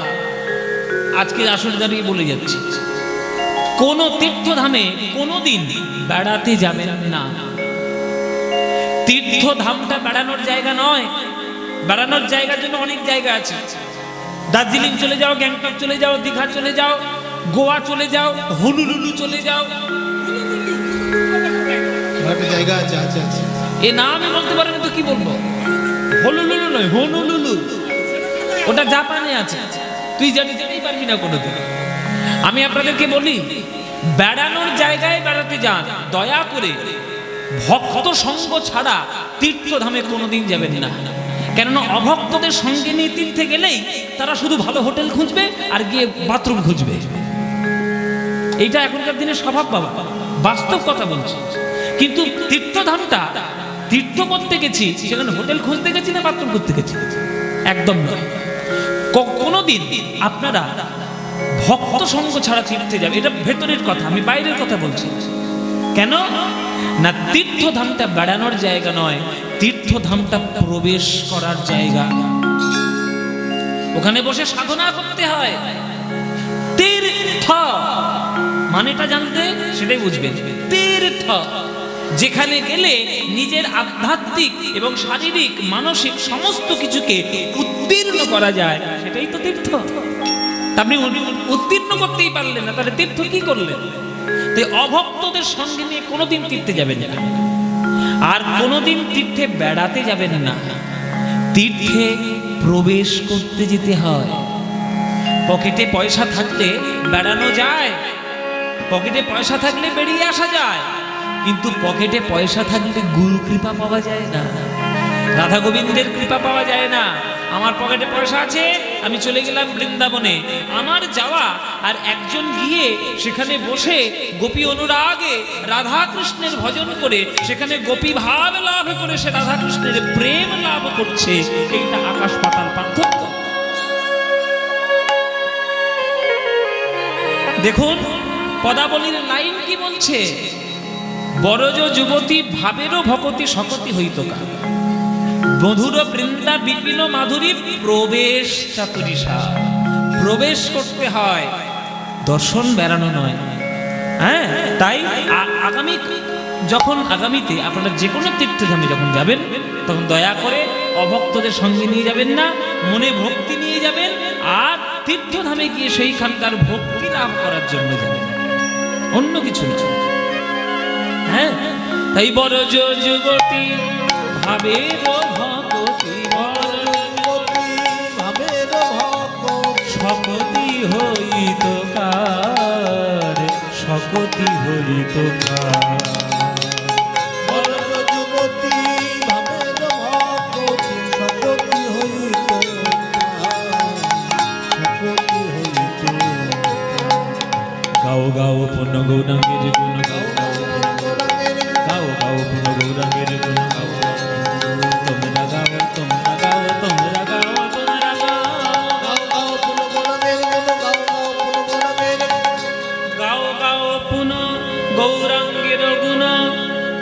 আজকে আসলে দাঁড়িয়ে বলে যাচ্ছি, কোন তীর্থধামে কোনোদিন বেড়াতে যাবেন না। তীর্থধামটা বেড়ানোর জায়গা নয়। বেড়ানোর জায়গার জন্য অনেক জায়গা আছে। দার্জিলিং চলে যাও, গ্যাংটক চলে যাও, দীঘা চলে যাও, গোয়া চলে যাও, হনুলুলু চলে যাও, জায়গা আছে। আচ্ছা আচ্ছা, এ না আমি বলতে পারেন তো কি বলবো? হনুলুলু নয়, হনুলুলু, ওটা জাপানে আছে। তুই যেতেই পারবি না কোনোদিন। আমি আপনাদেরকে বলি, বেড়ানোর জায়গায় বেড়াতে যান, দয়া করে ভক্ত সঙ্গ ছাড়া তীর্থধামে কোনোদিন যাবেন না। কেননা অভক্তদের সঙ্গে নিয়ে তীর্থে গেলেই তারা শুধু ভালো হোটেল খুঁজবে আর গিয়ে বাথরুম খুঁজবে। এইটা এখনকার দিনে স্বভাব বাবা, বাস্তব কথা বলছি। কিন্তু তীর্থধামটা তীর্থ করতে গেছি, সেখানে হোটেল খুঁজতে গেছি না বাথরুম করতে গেছি? একদম নয়। কোনোদিন আপনারা ভক্ত সঙ্গ ছাড়া তীর্থে যাবে, এটা ভেতরের কথা, আমি বাইরের কথা বলছি। কেন না, তীর্থধামটা বেড়ানোর জায়গা নয়, তীর্থধামটা প্রবেশ করার জায়গা। ওখানে বসে সাধনা করতে হয়। তীর্থ মানেটা জানতে সেটাই বুঝবেন। তীর্থ যেখানে গেলে নিজের আধ্যাত্মিক এবং শারীরিক মানসিক সমস্ত কিছুকে উত্তীর্ণ করা যায়, সেটাই তো তীর্থ। আপনি উত্তীর্ণ করতেই পারলেন না, তাহলে তীর্থ কি করলেন? তাই অভক্তদের সঙ্গে নিয়ে কোনোদিন তীর্থে যাবেন না, আর কোনোদিন তীর্থে বেড়াতে যাবেন না। তীর্থে প্রবেশ করতে যেতে হয়। পকেটে পয়সা থাকলে বেড়ানো যায়, পকেটে পয়সা থাকলে বেরিয়ে আসা যায়, কিন্তু পকেটে পয়সা থাকলে গুরু কৃপা পাওয়া যায় না, রাধা গোবিন্দের কৃপা পাওয়া যায় না। আমার পকেটে পয়সা আছে, আমি চলে গেলাম বৃন্দাবনে, আমার যাওয়া আর একজন গিয়ে সেখানে বসে গোপী অনুরাগে রাধা কৃষ্ণের ভজন করে সেখানে গোপী ভাব লাভ করে সে রাধা কৃষ্ণের প্রেম লাভ করছে, এইটা আকাশ পাতাল পার্থক্য। দেখুন পদাবলীর লাইন কি বলছে, বরজ যুবতী ভাবেরও ভকতি সকতি হইত কাল, মধুর বৃন্দা বিপিন মাধুরী প্রবেশ চাতুরিষা। প্রবেশ করতে হয়, দর্শন বেড়ানো নয়। হ্যাঁ, তাই আগামীতে আপনারা যে কোনো তীর্থধামে যখন যাবেন, তখন দয়া করে অভক্তদের সঙ্গে নিয়ে যাবেন না, মনে ভক্তি নিয়ে যাবেন। আর তীর্থধামে গিয়ে সেইখানকার ভক্তি লাভ করার জন্য যাবেন, অন্য কিছু না। হ্যাঁ, তাই বরজ যুবতী ভাবের ভকতি, ভাবের ভকতি সকতি হইত কার, সকতি হইত কার। বরজ যুবতী ভাবের ভকতি সকতি হইত কার, সকতি হইত কার। গাও গাও পুণ্য গৌরাঙ্গের গুণ, গাও গাও গাও পুণ্য গৌরাঙ্গের গুণ, গাও তোমরা গাও, তোমরা গাও, তোমরা গাও, তোমরা গাও, গাও গাও পুণ্য গৌরাঙ্গের গুণ।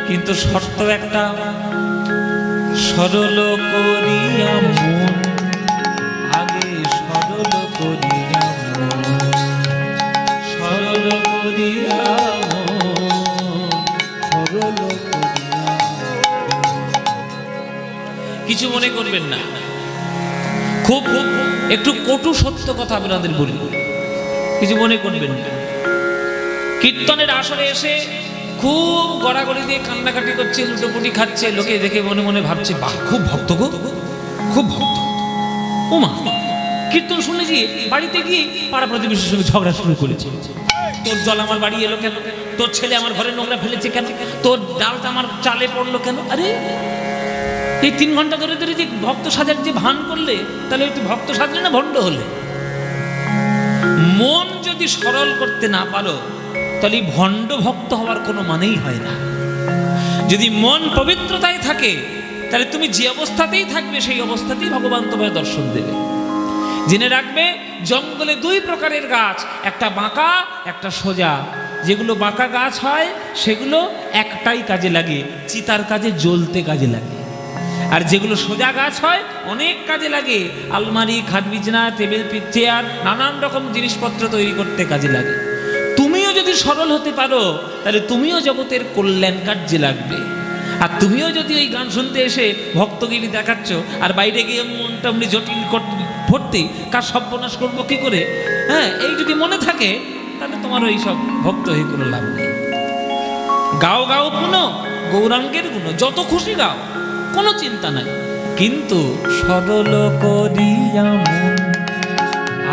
কিন্তু শর্ত একটা, সরল করিয়া মন, আগে সরল করিয়া মন, সরল করিয়া সরল করিয়া। কিছু মনে করবেন না, খুব একটু কটু সত্য কথা আপনাদের বলি, কিছু মনে করবেন না। কীর্তনের আসরে এসে খুব গড়াগড়ি দিয়ে কান্নাকাটি করছে, লুটোপুটি খাচ্ছে, লোকে দেখে মনে মনে ভাবছে, বাহ খুব ভক্ত গো, খুব ভক্ত। ওমা, কীর্তন শুনে গিয়ে বাড়িতে গিয়ে পাড়া প্রতিবেশীর সঙ্গে ঝগড়া শুরু করেছে। তোর জল আমার বাড়ি এলো কেন, তোর ছেলে আমার ঘরে নোংরা ফেলেছে কেন, তোর ডালটা আমার চালে পড়লো কেন। আরে এই 3 ঘন্টা ধরে ধরে যে ভক্ত সাজার যে ভান করলে, তাহলে তুই ভক্ত সাজলে না ভণ্ড হলে? মন যদি সরল করতে না পারো, তাহলে ভণ্ড ভক্ত হওয়ার কোনো মানেই হয় না। যদি মন পবিত্রতায় থাকে, তাহলে তুমি যে অবস্থাতেই থাকবে সেই অবস্থাতেই ভগবান তোমায় দর্শন দেবে। জেনে রাখবে, জঙ্গলে 2 প্রকারের গাছ, একটা বাঁকা একটা সোজা। যেগুলো বাঁকা গাছ হয় সেগুলো একটাই কাজে লাগে, চিতার কাজে, জ্বলতে কাজে লাগে। আর যেগুলো সোজা গাছ হয় অনেক কাজে লাগে, আলমারি, খাট বিছানা, টেবিল, চেয়ার, নানান রকম জিনিসপত্র তৈরি করতে কাজে লাগে। তুমিও যদি সরল হতে পারো তাহলে তুমিও জগতের কল্যাণ কার্যে লাগবে। আর তুমিও যদি ওই গান শুনতে এসে ভক্তগিরি দেখাচ্ছ আর বাইরে গিয়ে মনটা এমনি জটিল ভর্তি, কার সর্বনাশ করবো কি করে, হ্যাঁ, এই যদি মনে থাকে তাহলে তোমার ওই সব ভক্ত হয়ে কোনো লাভ নেই। গাও গাও পুনো গৌরাঙ্গের গুণ, যত খুশি গাও, কোনো চিন্তা নাই, কিন্তু সরল করিয়া মন,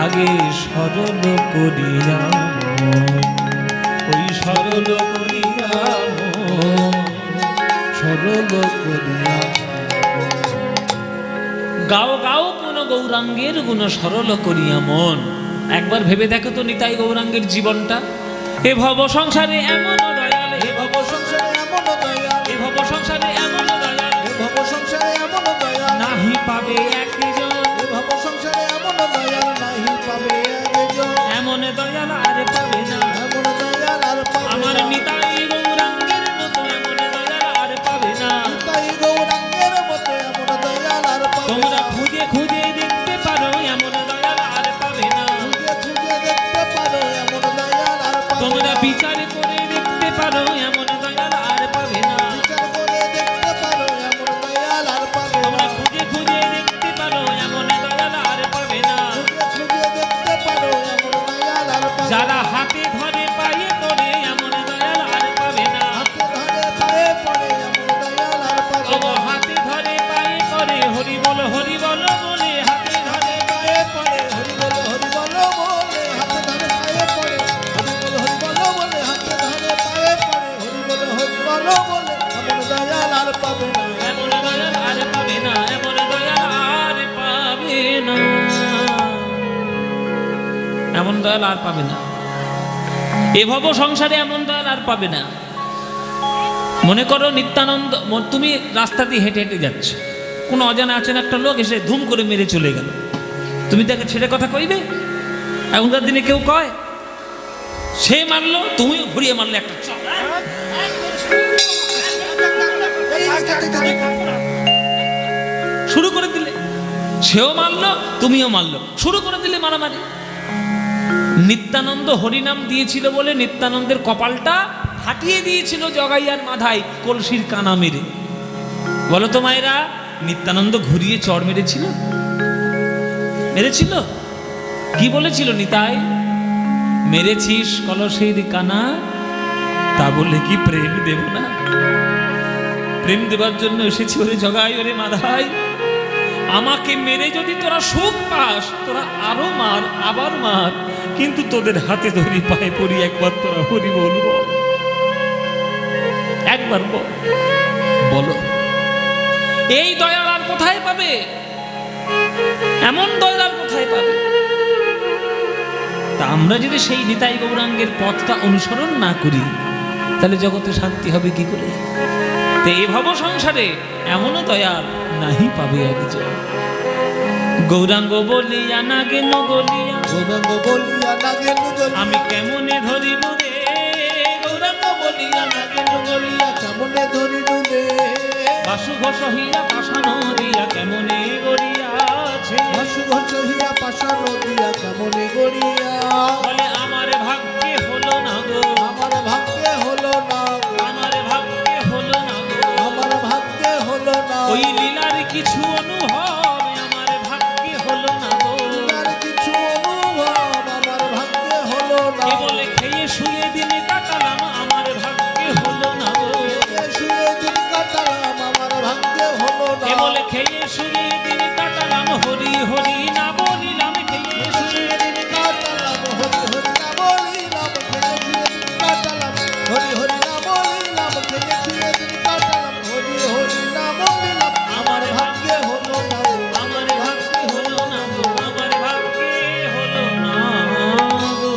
আগে সরল করিয়া মন, ওই সরল করিয়া মন, সরল করিয়া গাও গাও পুনো গৌরাঙ্গের গুণ, সরল করিয়া মন। একবার ভেবে দেখো তো নিতাই গৌরাঙ্গের জীবনটা। এ ভব সংসারে এমন দয়াল, হে ভব সংসারে এমন দয়াল, এ ভব সংসারে এমন দয়াল, হে ভব সংসারে এমন দয়াল, নাহি পাবে একজন, হে ভব সংসারে এমন দয়াল, নাহি পাবে একজন, এমন দয়াল আর পাবে না। এমন দয়াল আর পাবে আমার না। নিতাই গৌরাঙ্গের মতো এমন দয়াল আর পাবে না। নিতাই গৌরাঙ্গের মতো এমন দয়াল আর পাবে তোমরা না। খুঁজে খুঁজে দেখতে পারো এমন দয়াল আর পাবে না। খুঁজে খুঁজে দেখতে পারো এমন দয়াল আর পাবে তোমরা না। বিচার করে দেখতে পারো এমন দয়াল আর পাবে না। বিচার করে দেখতে পারো এমন দয়াল আর পাবে তোমরা না। খুঁজে খুঁজে দেখতে পারো এমন দয়াল আর পাবে না। খুঁজে খুঁজে দেখতে পারো এমন দয়াল আর পাবে না। যারা হাতে ধরে পায়ে পড়ে এমন দয়াল আর পাবে না। হাতে ধরে পায়ে পড়ে এমন দয়াল আর পাবে ও না। হাতে ধরে পায়ে পড়ে হরি বল বলে, হাতে ধরে পায়ে পড়ে হরি বল বলে, হাতে ধরে পায়ে পড়ে হরি বল বলে, হাতে ধরে পায়ে পড়ে হরি বল বলে, এমন দয়াল আর পাবে না। এমন দয়াল আর পাবে না, এমন দয়াল আর পাবে না, এমন দয়াল আর পাবে না। এ ভব সংসারে এমন দয়াল আর পাবে না। মনে করো নিত্যানন্দ, তুমি রাস্তা দিয়ে হেঁটে হেঁটে যাচ্ছ, কোনো অজানা আছেন একটা লোক এসে ধুম করে মেরে চলে গেল, তুমি তাকে ছেড়ে কথা কইবে? এখনকার দিনে কেউ কয়? সে মারলো, তুমিও ঘুরিয়ে মারলে একটা চড়, শুরু করে দিলে, সেও মারলো তুমিও মারলো, শুরু করে দিলে মারামারি। নিত্যানন্দ হরিনাম দিয়েছিল বলে নিত্যানন্দের কপালটা ফাটিয়ে দিয়েছিল জগাইয়ার মাথায় কলসির কানা মেরে। বলো তো মায়েরা, নিত্যানন্দ ঘুরিয়ে চড় মেরেছিল? মেরেছিল? কি বলেছিল নিতাই? মেরেছিস কলসির কানা, তা বলে কি প্রেম দেব না? প্রেম দেবার জন্য এসেছি ওরে জগাই, ওরে মাধাই, আমাকে মেরে যদি তোরা সুখ পাস তোরা আরো মার, আবার মার, কিন্তু তোদের হাতে ধরি পায়ে পড়ি, একবার তোরা হরি বলবো, একবার বলো। এই দয়াল আর কোথায় পাবে? এমন দয়াল আর কোথায় পাবে? তা আমরা যদি সেই নিতাই গৌরাঙ্গের পথটা অনুসরণ না করি তাহলে জগতে শান্তি হবে কি করে? তো এ ভব সংসারে এমনও দয়াল নাহি পাবে একজন। গৌরাঙ্গ বলিয়া না গেল গলিয়া, গৌরাঙ্গ বলিয়া না গেল গলিয়া, আমি কেমনে ধরিব রে? গৌরাঙ্গ বলিয়া না গেল গলিয়া, কেমনে ধরিলু রে? বাসু ঘষ হইয়া পাশানো দিয়া কেমনে গড়িয়াছে। বাসু ঘষ হইয়া পাশানো দিয়া কেমনে গড়িয়া, বলে আমার ভাগ্যে হলো না গো, আমার ভাগ্যে হলো না গো, আমার ভাগ্যে হলো না গো, আমার ভাগ্যে হলো না। ওই লীলার কিছু অনুভব আমার ভাগ্যে হলো না গো। আর কিছু অনুভব আমার ভাগ্যে হলো না। এ বলে খেয়ে শুয়ে দিন কাটালাম আমার ভাগ্যে হলো না গো। শুয়ে দিন কাটালাম আমার ভাগ্যে হলো না। এ বলে খেয়ে শুয়ে দিন কাটালাম হরি হরি না বলিলাম, খেয়ে শুয়ে দিন কাটালাম হরি হরি না বলিলাম, খেয়ে শুয়ে দিন কাটালাম হরি হরি না বলিলাম, খেয়ে শুয়ে দিন কাটালাম হরি হরি না বলিলাম, আমার ভাগ্যে হলো না গো, আমার ভাগ্যে হলো না গো, আমার ভাগ্যে হলো না গো।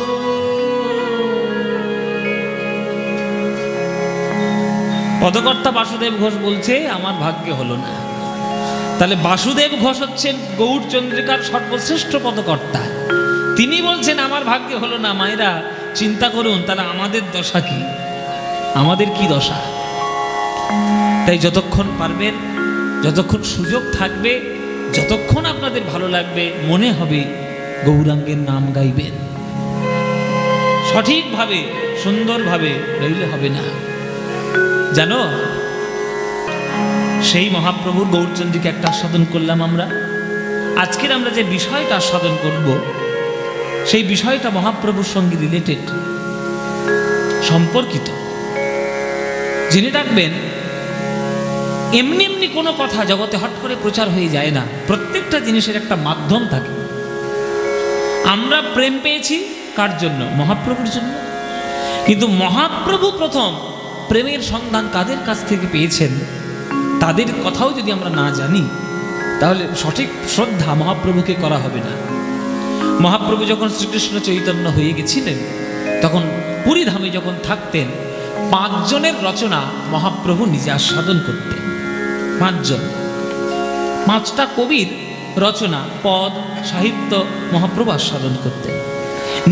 পদকর্তা বাসুদেব ঘোষ বলছে আমার ভাগ্যে হলো না। তাহলে বাসুদেব ঘোষ হচ্ছেন গৌড়চন্দ্রিকার সর্বশ্রেষ্ঠ পদকর্তা, তিনি বলছেন আমার ভাগ্যে হলো না। মায়েরা, চিন্তা করুন তাহলে আমাদের দশা কি, আমাদের কি দশা। তাই যতক্ষণ পারবেন, যতক্ষণ সুযোগ থাকবে, যতক্ষণ আপনাদের ভালো লাগবে, মনে হবে গৌরাঙ্গের নাম গাইবেন সঠিকভাবে, সুন্দরভাবে, নইলে হবে না। জানো, সেই মহাপ্রভুর গৌরচন্দ্রীকে একটা আস্বাদন করলাম আমরা। আজকের আমরা যে বিষয়টা আস্বাদন করব, সেই বিষয়টা মহাপ্রভুর সঙ্গে রিলেটেড, সম্পর্কিত। জেনে রাখবেন, এমনি এমনি কোনো কথা জগতে হট করে প্রচার হয়ে যায় না। প্রত্যেকটা জিনিসের একটা মাধ্যম থাকে। আমরা প্রেম পেয়েছি কার জন্য? মহাপ্রভুর জন্য। কিন্তু মহাপ্রভু প্রথম প্রেমের সন্ধান কাদের কাছ থেকে পেয়েছেন, তাদের কথাও যদি আমরা না জানি, তাহলে সঠিক শ্রদ্ধা মহাপ্রভুকে করা হবে না। মহাপ্রভু যখন শ্রীকৃষ্ণ চৈতন্য হয়ে গেছিলেন, তখন পুরীধামে যখন থাকতেন, 5 জনের রচনা মহাপ্রভু নিজে আস্বাদন করতেন। 5 জন, 5টা কবির রচনা, পদ, সাহিত্য মহাপ্রভু আস্বাদন করতেন।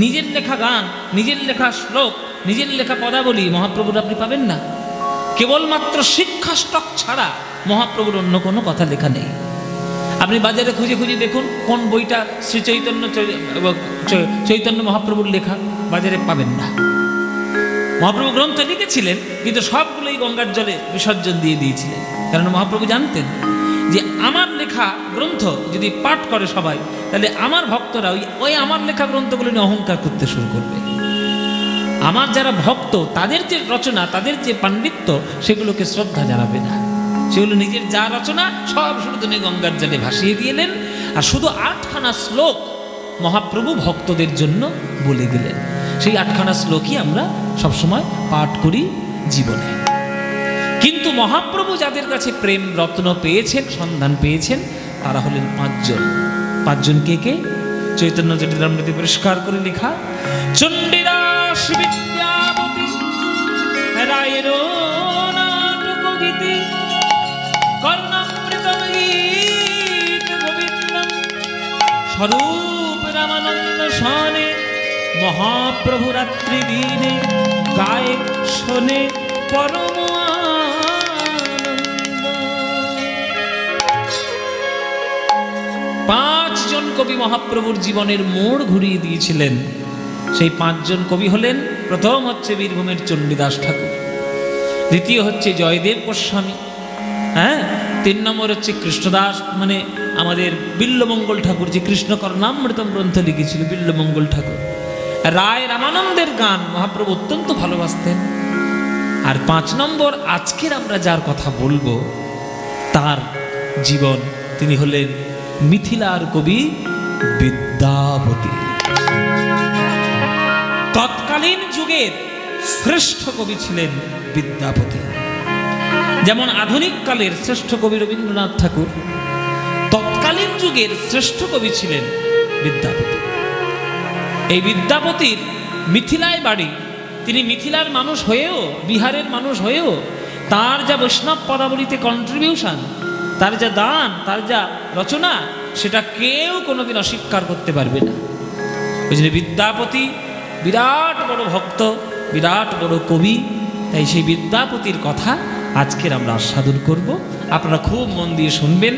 নিজের লেখা গান, নিজের লেখা শ্লোক, নিজের লেখা পদাবলী মহাপ্রভুর আপনি পাবেন না। কেবলমাত্র শিক্ষা স্টক ছাড়া মহাপ্রভুর অন্য কোনো কথা লেখা নেই। আপনি বাজারে খুঁজে খুঁজে দেখুন কোন বইটা শ্রী চৈতন্য মহাপ্রভুর লেখা, বাজারে পাবেন না। মহাপ্রভু গ্রন্থ লিখেছিলেন, কিন্তু সবগুলোই গঙ্গার জলে বিসর্জন দিয়ে দিয়েছিলেন। কারণ মহাপ্রভু জানতেন যে আমার লেখা গ্রন্থ যদি পাঠ করে সবাই, তাহলে আমার ভক্তরা ওই আমার লেখা গ্রন্থগুলো নিয়ে অহংকার করতে শুরু করবে। আমার যারা ভক্ত, তাদের যে রচনা, তাদের যে পাণ্ডিত্য, সেগুলোকে শ্রদ্ধা জানাবে না। সেগুলো নিজের যা রচনা সব শুধু গঙ্গার জলে ভাসিয়ে দিলেন। আর শুধু 8খানা শ্লোক মহাপ্রভু ভক্তদের জন্য বলে গেলেন। সেই 8খানা শ্লোকই আমরা সবসময় পাঠ করি জীবনে। কিন্তু মহাপ্রভু যাদের কাছে প্রেম রত্ন পেয়েছেন, সন্ধান পেয়েছেন, তারা হলেন 5 জন। 5 জন কে কে? চৈতন্য চরিতামৃতে পরিষ্কার করে লেখা, চণ্ডীদাস বিদ্যাপতি, রায়ের নাটক গীতি, কর্ণামৃত গীত গোবিন্দম, স্বরূপ রামানন্দ সনে, মহাপ্রভু রাত্রি দিনে গায়ে শোনে পরম আনন্দ। 5 জন কবি মহাপ্রভুর জীবনের মোড় ঘুরিয়ে দিয়েছিলেন। সেই 5 জন কবি হলেন, প্রথম হচ্ছে বীরভূমের চণ্ডীদাস ঠাকুর, দ্বিতীয় হচ্ছে জয়দেব গোস্বামী, 3 নম্বর হচ্ছে কৃষ্ণদাস, মানে আমাদের বিল্লমঙ্গল ঠাকুর, যে কৃষ্ণ কর্ণামৃতম গ্রন্থ লিখেছিল, বিল্লমঙ্গল ঠাকুর। রায় রামানন্দের গান মহাপ্রভু অত্যন্ত ভালোবাসতেন। আর 5 নম্বর আজকের আমরা যার কথা বলবো, তার জীবন, তিনি হলেন মিথিলার কবি বিদ্যাপতি। তৎকালীন যুগের শ্রেষ্ঠ কবি ছিলেন বিদ্যাপতি। যেমন আধুনিক কালের শ্রেষ্ঠ কবি রবীন্দ্রনাথ ঠাকুর, তৎকালীন যুগের শ্রেষ্ঠ কবি ছিলেন বিদ্যাপতি। এই বিদ্যাপতির মিথিলায় বাড়ি। তিনি মিথিলার মানুষ হয়েও, বিহারের মানুষ হয়েও, তার যা বৈষ্ণব পদাবলীতে কন্ট্রিবিউশন, তার যা দান, তার যা রচনা, সেটা কেউ কোনোদিন অস্বীকার করতে পারবে না। ওই জন্য বিদ্যাপতি বিরাট বড় ভক্ত, বিরাট বড় কবি। তাই সেই বিদ্যাপতির কথা আজকের আমরা আস্বাদন করব। আপনারা খুব মন দিয়ে শুনবেন।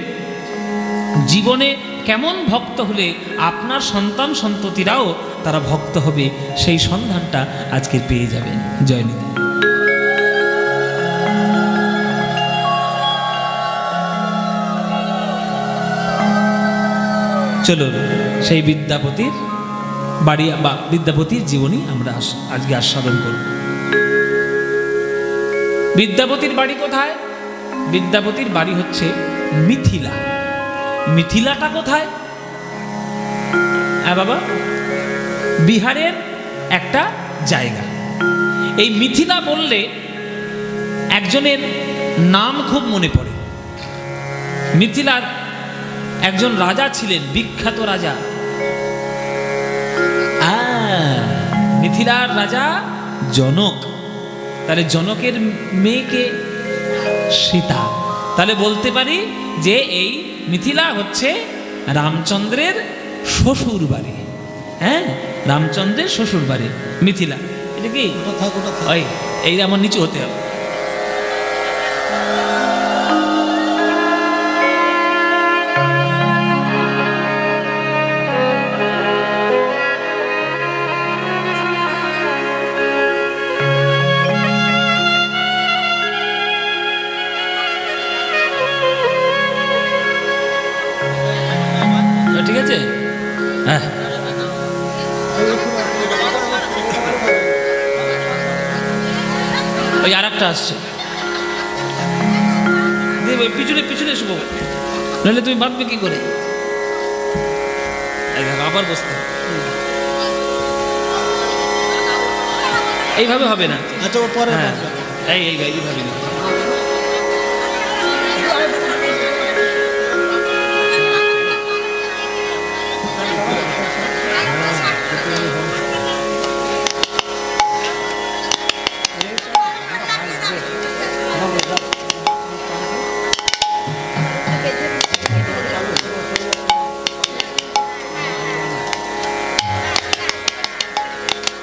জীবনে কেমন ভক্ত হলে আপনার সন্তান সন্ততিরাও তারা ভক্ত হবে, সেই সন্ধানটা আজকে পেয়ে যাবেন। জয় নিতাই। চলুন সেই বিদ্যাপতির বাড়ি বা বিদ্যাপতির জীবনী আমরা আজকে আস্বাদন করব। বিদ্যাপতির বাড়ি কোথায়? বিদ্যাপতির বাড়ি হচ্ছে মিথিলা। মিথিলাটা কোথায়? হ্যাঁ বাবা, বিহারের একটা জায়গা। এই মিথিলা বললে একজনের নাম খুব মনে পড়ে। মিথিলার একজন রাজা ছিলেন, বিখ্যাত রাজা। মিথিলার রাজা জনক। তাহলে জনকের মেয়েকে সীতা। তাহলে বলতে পারি যে এই মিথিলা হচ্ছে রামচন্দ্রের শ্বশুর বাড়ি। রামচন্দ্রের শ্বশুর বাড়ি মিথিলা। এটা কি ওটা থাক, ওটা থাক। ওই এই আমার নিচু হতে হবে। ঠিক আছে, হ্যাঁ ওই আর একটা আসছে, পিছনে পিছনে এসো, নাহলে তুমি ভাববে কি করে। আবার বসতে এইভাবে হবে না। আচ্ছা, ও পরে হ্যাঁ এইভাবে না।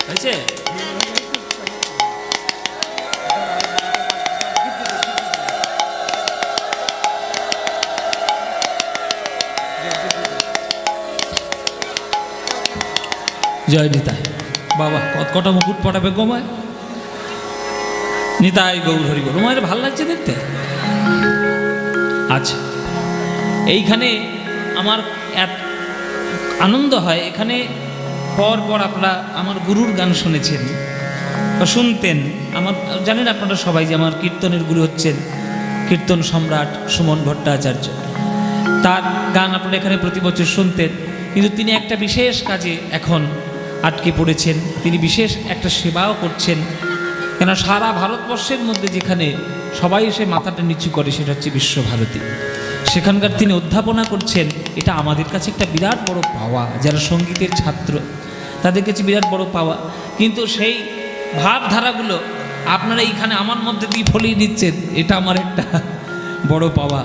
হয়েছে? জয় নিতাই বাবা, কটা মুকুট পটাবে গোমায়, নিতাই গৌর হরি গৌর। মায়ের ভাল লাগছে দেখতে। আচ্ছা, এইখানে আমার এক আনন্দ হয়, এখানে পর পর আপনারা আমার গুরুর গান শুনেছেন বা শুনতেন। আমার জানেন আপনারা সবাই যে আমার কীর্তনের গুরু হচ্ছেন কীর্তন সম্রাট সুমন ভট্টাচার্য। তার গান আপনারা এখানে প্রতি বছর শুনতেন, কিন্তু তিনি একটা বিশেষ কাজে এখন আটকে পড়েছেন। তিনি বিশেষ একটা সেবাও করছেন, কেন সারা ভারতবর্ষের মধ্যে যেখানে সবাই এসে মাথাটা নিচু করে সেটা হচ্ছে বিশ্বভারতী। সেখানকার তিনি অধ্যাপনা করছেন। এটা আমাদের কাছে একটা বিরাট বড় পাওয়া, যারা সঙ্গীতের ছাত্র তাদের কাছে বিরাট বড় পাওয়া। কিন্তু সেই ভাবধারাগুলো আপনারা এইখানে আমার মধ্যে দিয়ে ফলিয়ে নিচ্ছেন, এটা আমার একটা বড় পাওয়া।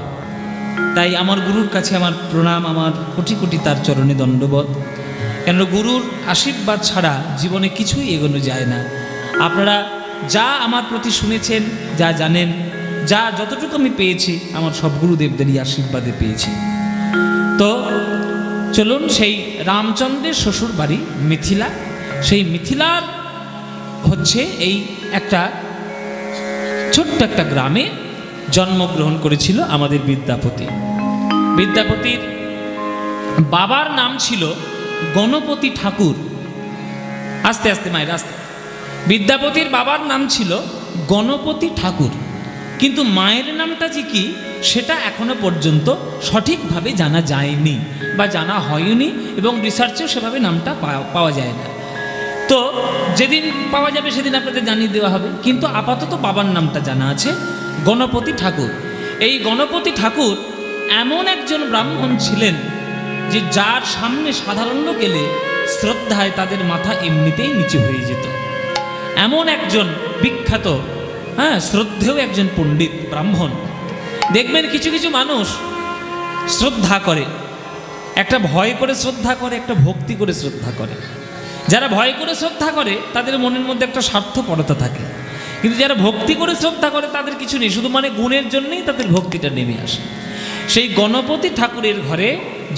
তাই আমার গুরুর কাছে আমার প্রণাম, আমার কোটি কোটি তার চরণে দণ্ডবোধ। কেন গুরুর আশীর্বাদ ছাড়া জীবনে কিছুই এগোনো যায় না। আপনারা যা আমার প্রতি শুনেছেন, যা জানেন, যা যতটুকু আমি পেয়েছি আমার সব গুরুদেবদেরই আশীর্বাদে পেয়েছি। তো চলুন সেই রামচন্দ্রের শ্বশুর বাড়ি মিথিলা, সেই মিথিলার হচ্ছে এই একটা ছোট্ট একটা গ্রামে জন্মগ্রহণ করেছিল আমাদের বিদ্যাপতি। বিদ্যাপতির বাবার নাম ছিল গণপতি ঠাকুর। আস্তে আস্তে মায়ের আস্তে। বিদ্যাপতির বাবার নাম ছিল গণপতি ঠাকুর, কিন্তু মায়ের নামটা যে কি সেটা এখনো পর্যন্ত সঠিকভাবে জানা যায়নি বা জানা হয়নি, এবং রিসার্চেও সেভাবে নামটা পাওয়া যায় না। তো যেদিন পাওয়া যাবে সেদিন আপনাদের জানিয়ে দেওয়া হবে, কিন্তু আপাতত বাবার নামটা জানা আছে গণপতি ঠাকুর। এই গণপতি ঠাকুর এমন একজন ব্রাহ্মণ ছিলেন যে যার সামনে সাধারণ লোক এলে শ্রদ্ধায় তাদের মাথা এমনিতেই নিচু হয়ে যেত। এমন একজন বিখ্যাত, শ্রদ্ধেয় একজন পণ্ডিত ব্রাহ্মণ। দেখবেন কিছু কিছু মানুষ শ্রদ্ধা করে, একটা ভয় করে শ্রদ্ধা করে, একটা ভক্তি করে শ্রদ্ধা করে। যারা ভয় করে শ্রদ্ধা করে তাদের মনের মধ্যে একটা স্বার্থপরতা থাকে, কিন্তু যারা ভক্তি করে শ্রদ্ধা করে তাদের কিছু নেই, শুধু মানে গুণের জন্যই তাদের ভক্তিটা নেমে আসে। সেই গণপতি ঠাকুরের ঘরে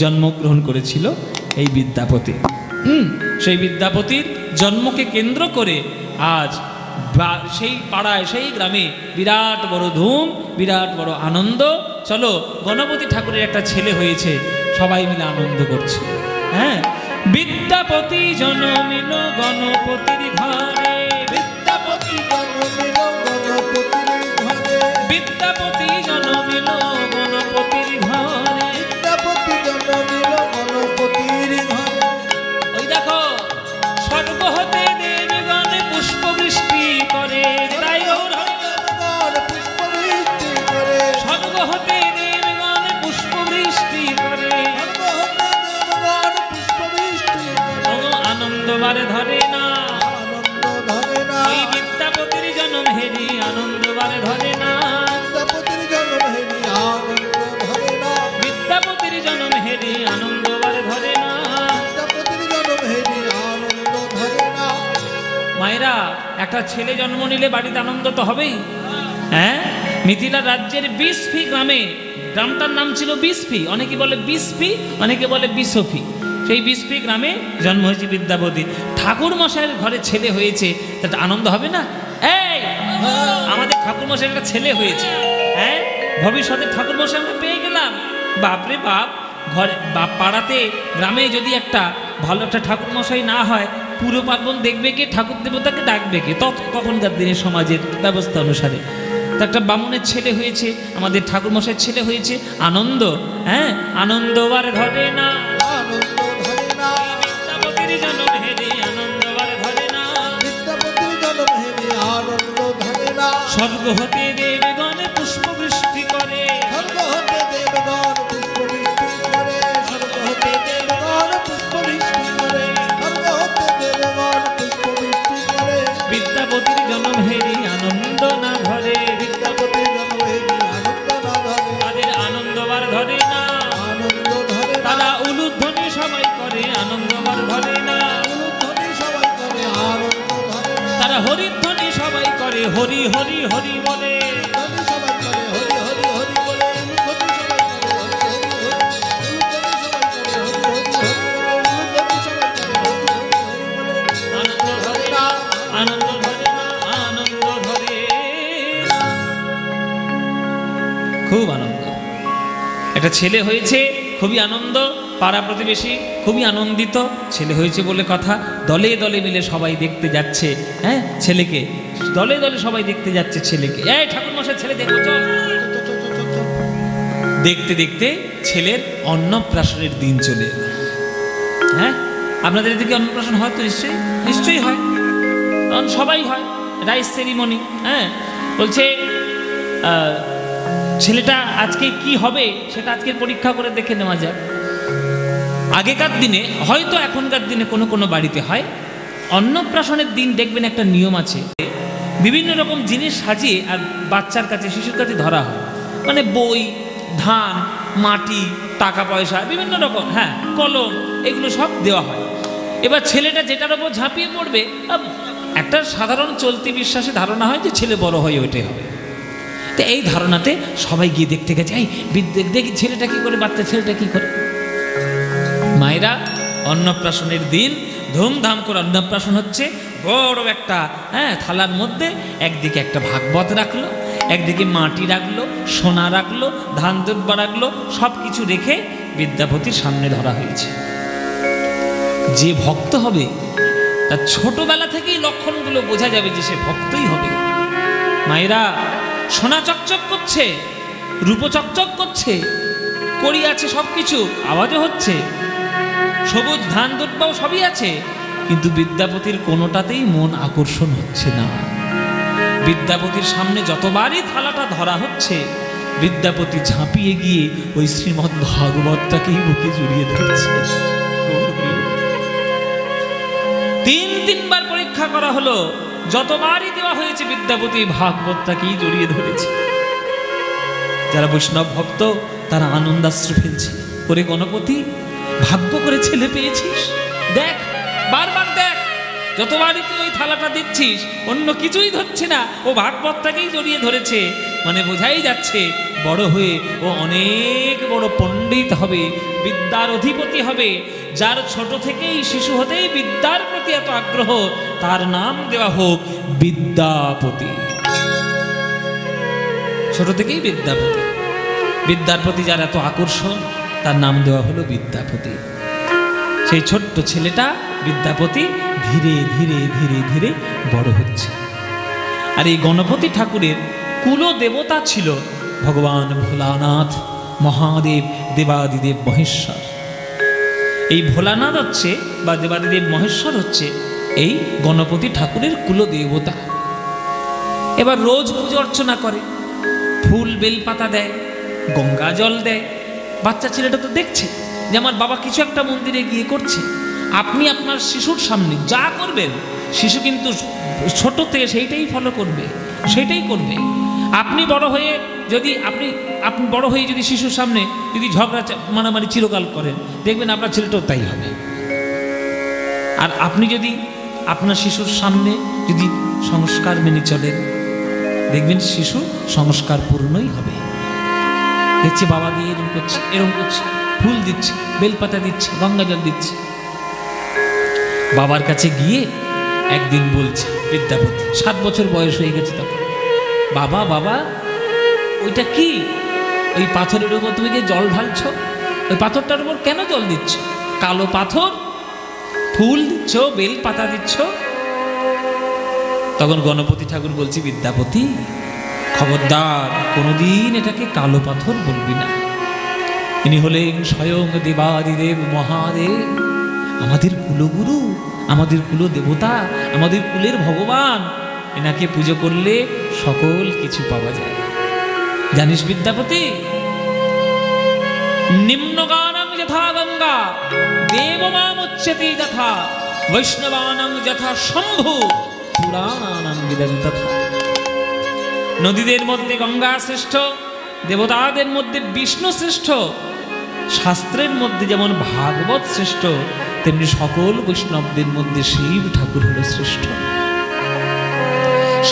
জন্মগ্রহণ করেছিল এই বিদ্যাপতি। সেই বিদ্যাপতির জন্মকে কেন্দ্র করে আজ সেই পাড়ায়, সেই গ্রামে বিরাট বড় ধুম, বিরাট বড় আনন্দ। চলো, গণপতি ঠাকুরের একটা ছেলে হয়েছে, সবাই মিলে আনন্দ করছে। হ্যাঁ, বিদ্যাপতি জন্মিল গণপতির ঘরে, বিদ্যাপতি জন্মিল গণপতির ঘরে, বিদ্যাপতি জন্মিল গণপতির ঘরে, বিদ্যাপতি জন্মিল গণপতির ঘরে। ওই দেখো স্বর্গ হতে দেবগণ পুষ্প বৃষ্টি করে, তাই ওর দেবগণ পুষ্পবৃষ্টি করে, স্বর্গ হতে দেবগণ পুষ্প বৃষ্টি করে, দেবগণ পুষ্পবৃষ্টি করে। ওগো আনন্দ বারে ধরে না, আনন্দ ধরে না, ওই বিদ্যাপতির জন্ম হেরি আনন্দ বারে ধরে না, বিদ্যাপতির জন্ম হেরি আনন্দ ধরে না, বিদ্যাপতির জন্ম হেরি আনন্দ বারে ধরে না, বিদ্যাপতির জন্ম হেরি আনন্দ একটা ছেলে জন্ম নিলে বাড়িতে আনন্দ তো হবেই। হ্যাঁ, মিথিলা রাজ্যের বিসফি গ্রামে, গ্রামটার নাম ছিল বিসফি, অনেকে বলে বিসফি, অনেকে বলে বিসফি। সেই বিসফি গ্রামে জন্ম হয়েছে বিদ্যাপতি। ঠাকুর মশাইয়ের ঘরে ছেলে হয়েছে, তা আনন্দ হবে না? এই আমাদের ঠাকুর মশাইয়ের একটা ছেলে হয়েছে, হ্যাঁ, ভবিষ্যতে ঠাকুর মশাই আমরা পেয়ে গেলাম। বাপরে বাপ, ঘরে বাপ পাড়াতে গ্রামে যদি একটা ভালো একটা ঠাকুর মশাই না হয়, পুরো পার্বণ দেখবে কে, ঠাকুর দেবতাকে ডাকবে কে? তখনকার দিনের সমাজের ব্যবস্থা অনুসারে তো একটা বামুনের ছেলে হয়েছে, আমাদের ঠাকুর মশাইয়ের ছেলে হয়েছে, আনন্দ। হ্যাঁ, আনন্দ আর ঘটে না, আনন্দ ধরে না, বিদ্যাপতির জনম হেরে আনন্দ আর ঘটে না, বিদ্যাপতির জনম হেরে আনন্দ ধরে না। স্বর্গ হতে দেবগণ পুষ্প বৃষ্টি করে, স্বর্গ হতে দেবগণ পুষ্প বৃষ্টি করে, স্বর্গ হতে দেবগণ পুষ্প বৃষ্টি করে, স্বর্গ হতে দেবগণ পুষ্প বৃষ্টি করে। বিদ্যাপতির জনম হেরে আনন্দ না ধরে, বিদ্যাপতির জনম হেরে আনন্দ না ধরে, তাদের আনন্দ আর ধরে না, আনন্দ ধরে না। তারা উলুধ্বনি সবাই করে আনন্দ আর ধরে না, উলুধ্বনি সবাই করে আনন্দ ধরে না। তারা হরিধ্বনি সবাই করে হরি হরি হরি বলে, উলুধ্বনি সবাই করে হরি হরি হরি বলে, উলুধ্বনি সবাই করে হরি হরি হরি, উলুধ্বনি সবাই করে হরি হরি হরি বলে, উলুধ্বনি সবাই করে হরি হরি হরি বলে। আনন্দ ধরে না, আনন্দ ধরে না, আনন্দ ধরে না। খুব আনন্দ, একটা ছেলে হয়েছে, খুবই আনন্দ, পাড়া প্রতিবেশী খুবই আনন্দিত, ছেলে হয়েছে বলে কথা, দলে দলে মিলে সবাই দেখতে যাচ্ছে। হ্যাঁ, ছেলেকে দলে দলে সবাই দেখতে যাচ্ছে ছেলেকে। এই ঠাকুর মশাই ছেলে দেখো চল। দেখতে দেখতে ছেলের অন্নপ্রাশনের দিন চলে এলো। হ্যাঁ, আপনাদের এদিকে অন্নপ্রাশন হয় তো? নিশ্চয়ই নিশ্চয়ই হয়, কারণ সবাই হয়, রাইস সেরিমনি। হ্যাঁ, বলছে ছেলেটা আজকে কি হবে সেটা আজকে পরীক্ষা করে দেখে নেওয়া যায়। আগেকার দিনে, হয়তো এখনকার দিনে কোনো কোনো বাড়িতে হয়, অন্নপ্রাশনের দিন দেখবেন একটা নিয়ম আছে, বিভিন্ন রকম জিনিস সাজিয়ে আর বাচ্চার কাছে, শিশুর কাছে ধরা হয়। মানে বই, ধান, মাটি, টাকা পয়সা, বিভিন্ন রকম, হ্যাঁ, কলম, এগুলো সব দেওয়া হয়। এবার ছেলেটা যেটার ওপর ঝাঁপিয়ে পড়বে, একটা সাধারণ চলতি বিশ্বাসে ধারণা হয় যে ছেলে বড় হয়ে ওঠে হবে। তো এই ধারণাতে সবাই গিয়ে দেখতে গেছে, এই দেখি ছেলেটা কি করে, বাচ্চা ছেলেটা কি করে। মায়েরা অন্নপ্রাশনের দিন ধুমধাম করে অন্নপ্রাশন হচ্ছে, বড় একটা, হ্যাঁ, থালার মধ্যে একদিকে একটা ভাগবত রাখলো, একদিকে মাটি রাখলো, সোনা রাখলো, ধান দুব্বা রাখলো, সব কিছু রেখে বিদ্যাপতির সামনে ধরা হয়েছে। যে ভক্ত হবে তার ছোটবেলা থেকেই লক্ষণগুলো বোঝা যাবে যে সে ভক্তই হবে। মায়েরা, সোনা চকচক করছে, রূপ চকচক করছে, কড়ি আছে, সব কিছু আওয়াজও হচ্ছে, সবুজ ধান দুব্বাও সবই আছে, কিন্তু বিদ্যাপতির কোনোটাতেই মন আকর্ষণ হচ্ছে না। বিদ্যাপতির সামনে যতবারই থালাটা ধরা হচ্ছে, বিদ্যাপতি ঝাঁপিয়ে গিয়ে ওই শ্রীমদ্ ভাগবতটাকেই বুকে জড়িয়ে ধরছে। তিনবার পরীক্ষা করা হলো, যতবারই দেওয়া হয়েছে বিদ্যাপতি ভাগবতটাকেই জড়িয়ে ধরেছে। যারা বৈষ্ণব ভক্ত তারা আনন্দাশ্রু ফেলছে, ওরে গণপতি, ভাগ্য করে ছেলে পেয়েছিস, দেখ, বারবার দেখ, যতবারই তুই ওই থালাটা দিচ্ছিস অন্য কিছুই ধরছে না, ও ভাগবতটাকেই জড়িয়ে ধরেছে। মানে বোঝাই যাচ্ছে বড় হয়ে ও অনেক বড় পণ্ডিত হবে, বিদ্যার অধিপতি হবে। যার ছোট থেকেই, শিশু হতেই বিদ্যার প্রতি এত আগ্রহ, তার নাম দেওয়া হোক বিদ্যাপতি। ছোট থেকেই বিদ্যাপতি, বিদ্যার প্রতি যার এত আকর্ষণ, তার নাম দেওয়া হলো বিদ্যাপতি। সেই ছোট্ট ছেলেটা বিদ্যাপতি ধীরে ধীরে ধীরে ধীরে বড় হচ্ছে। আর এই গণপতি ঠাকুরের কুল দেবতা ছিল ভগবান ভোলানাথ, মহাদেব, দেবাদিদেব মহেশ্বর। এই ভোলানাথ হচ্ছে, বা দেবাদিদেব মহেশ্বর হচ্ছে এই গণপতি ঠাকুরের কুল দেবতা। এবার রোজ পুজো অর্চনা করে, ফুল বেলপাতা দেয়, গঙ্গা জল দেয়। বাচ্চা ছেলেটা তো দেখছে যে আমার বাবা কিছু একটা মন্দিরে গিয়ে করছে। আপনি আপনার শিশুর সামনে যা করবেন, শিশু কিন্তু ছোট থেকে সেইটাই ফলো করবে, সেইটাই করবে। আপনি বড় হয়ে যদি আপনি বড় হয়ে যদি শিশুর সামনে যদি ঝগড়া মারামারি চিরকাল করেন, দেখবেন আপনার ছেলেটাও তাই হবে। আর আপনি যদি আপনার শিশুর সামনে যদি সংস্কার মেনে চলেন, দেখবেন শিশু সংস্কার পূর্ণই হবে। দেখছে বাবা দিয়ে এরকম করছে, এরকম করছে, ফুল দিচ্ছে, বেলপাতা দিচ্ছে, গঙ্গা জল দিচ্ছে। বাবার কাছে গিয়ে একদিন বলছে বিদ্যাপতি, 7 বছর বয়স হয়ে গেছে তখন, বাবা বাবা ওইটা কি? ওই পাথরের উপর তুমি যে জল ঢালছ, ওই পাথরটার উপর কেন জল দিচ্ছ? কালো পাথর, ফুল দিচ্ছ, বেল পাতা দিচ্ছ। তখন গণপতি ঠাকুর বলছি, বিদ্যাপতি খবরদার, কোনোদিন এটাকে কালো পাথর বলবি না। ইনি হলেন স্বয়ং দেবাদিদেব মহাদেব, আমাদের কুলগুরু, আমাদের কুল দেবতা, আমাদের কুলের ভগবান। এনাকে পুজো করলে সকল কিছু পাওয়া যায়। জানিস বিদ্যাপতি, নিম্নগানং যথা গঙ্গা দেবমামুচ্যতে যথা, বৈষ্ণবানং যথা শম্ভু পুরাণানাং বিদং তথা। নদীদের মধ্যে গঙ্গা শ্রেষ্ঠ, দেবতাদের মধ্যে বিষ্ণু শ্রেষ্ঠ, শাস্ত্রের মধ্যে যেমন ভাগবত শ্রেষ্ঠ, তেমনি সকল বৈষ্ণবদের মধ্যে শিব ঠাকুর হল শ্রেষ্ঠ।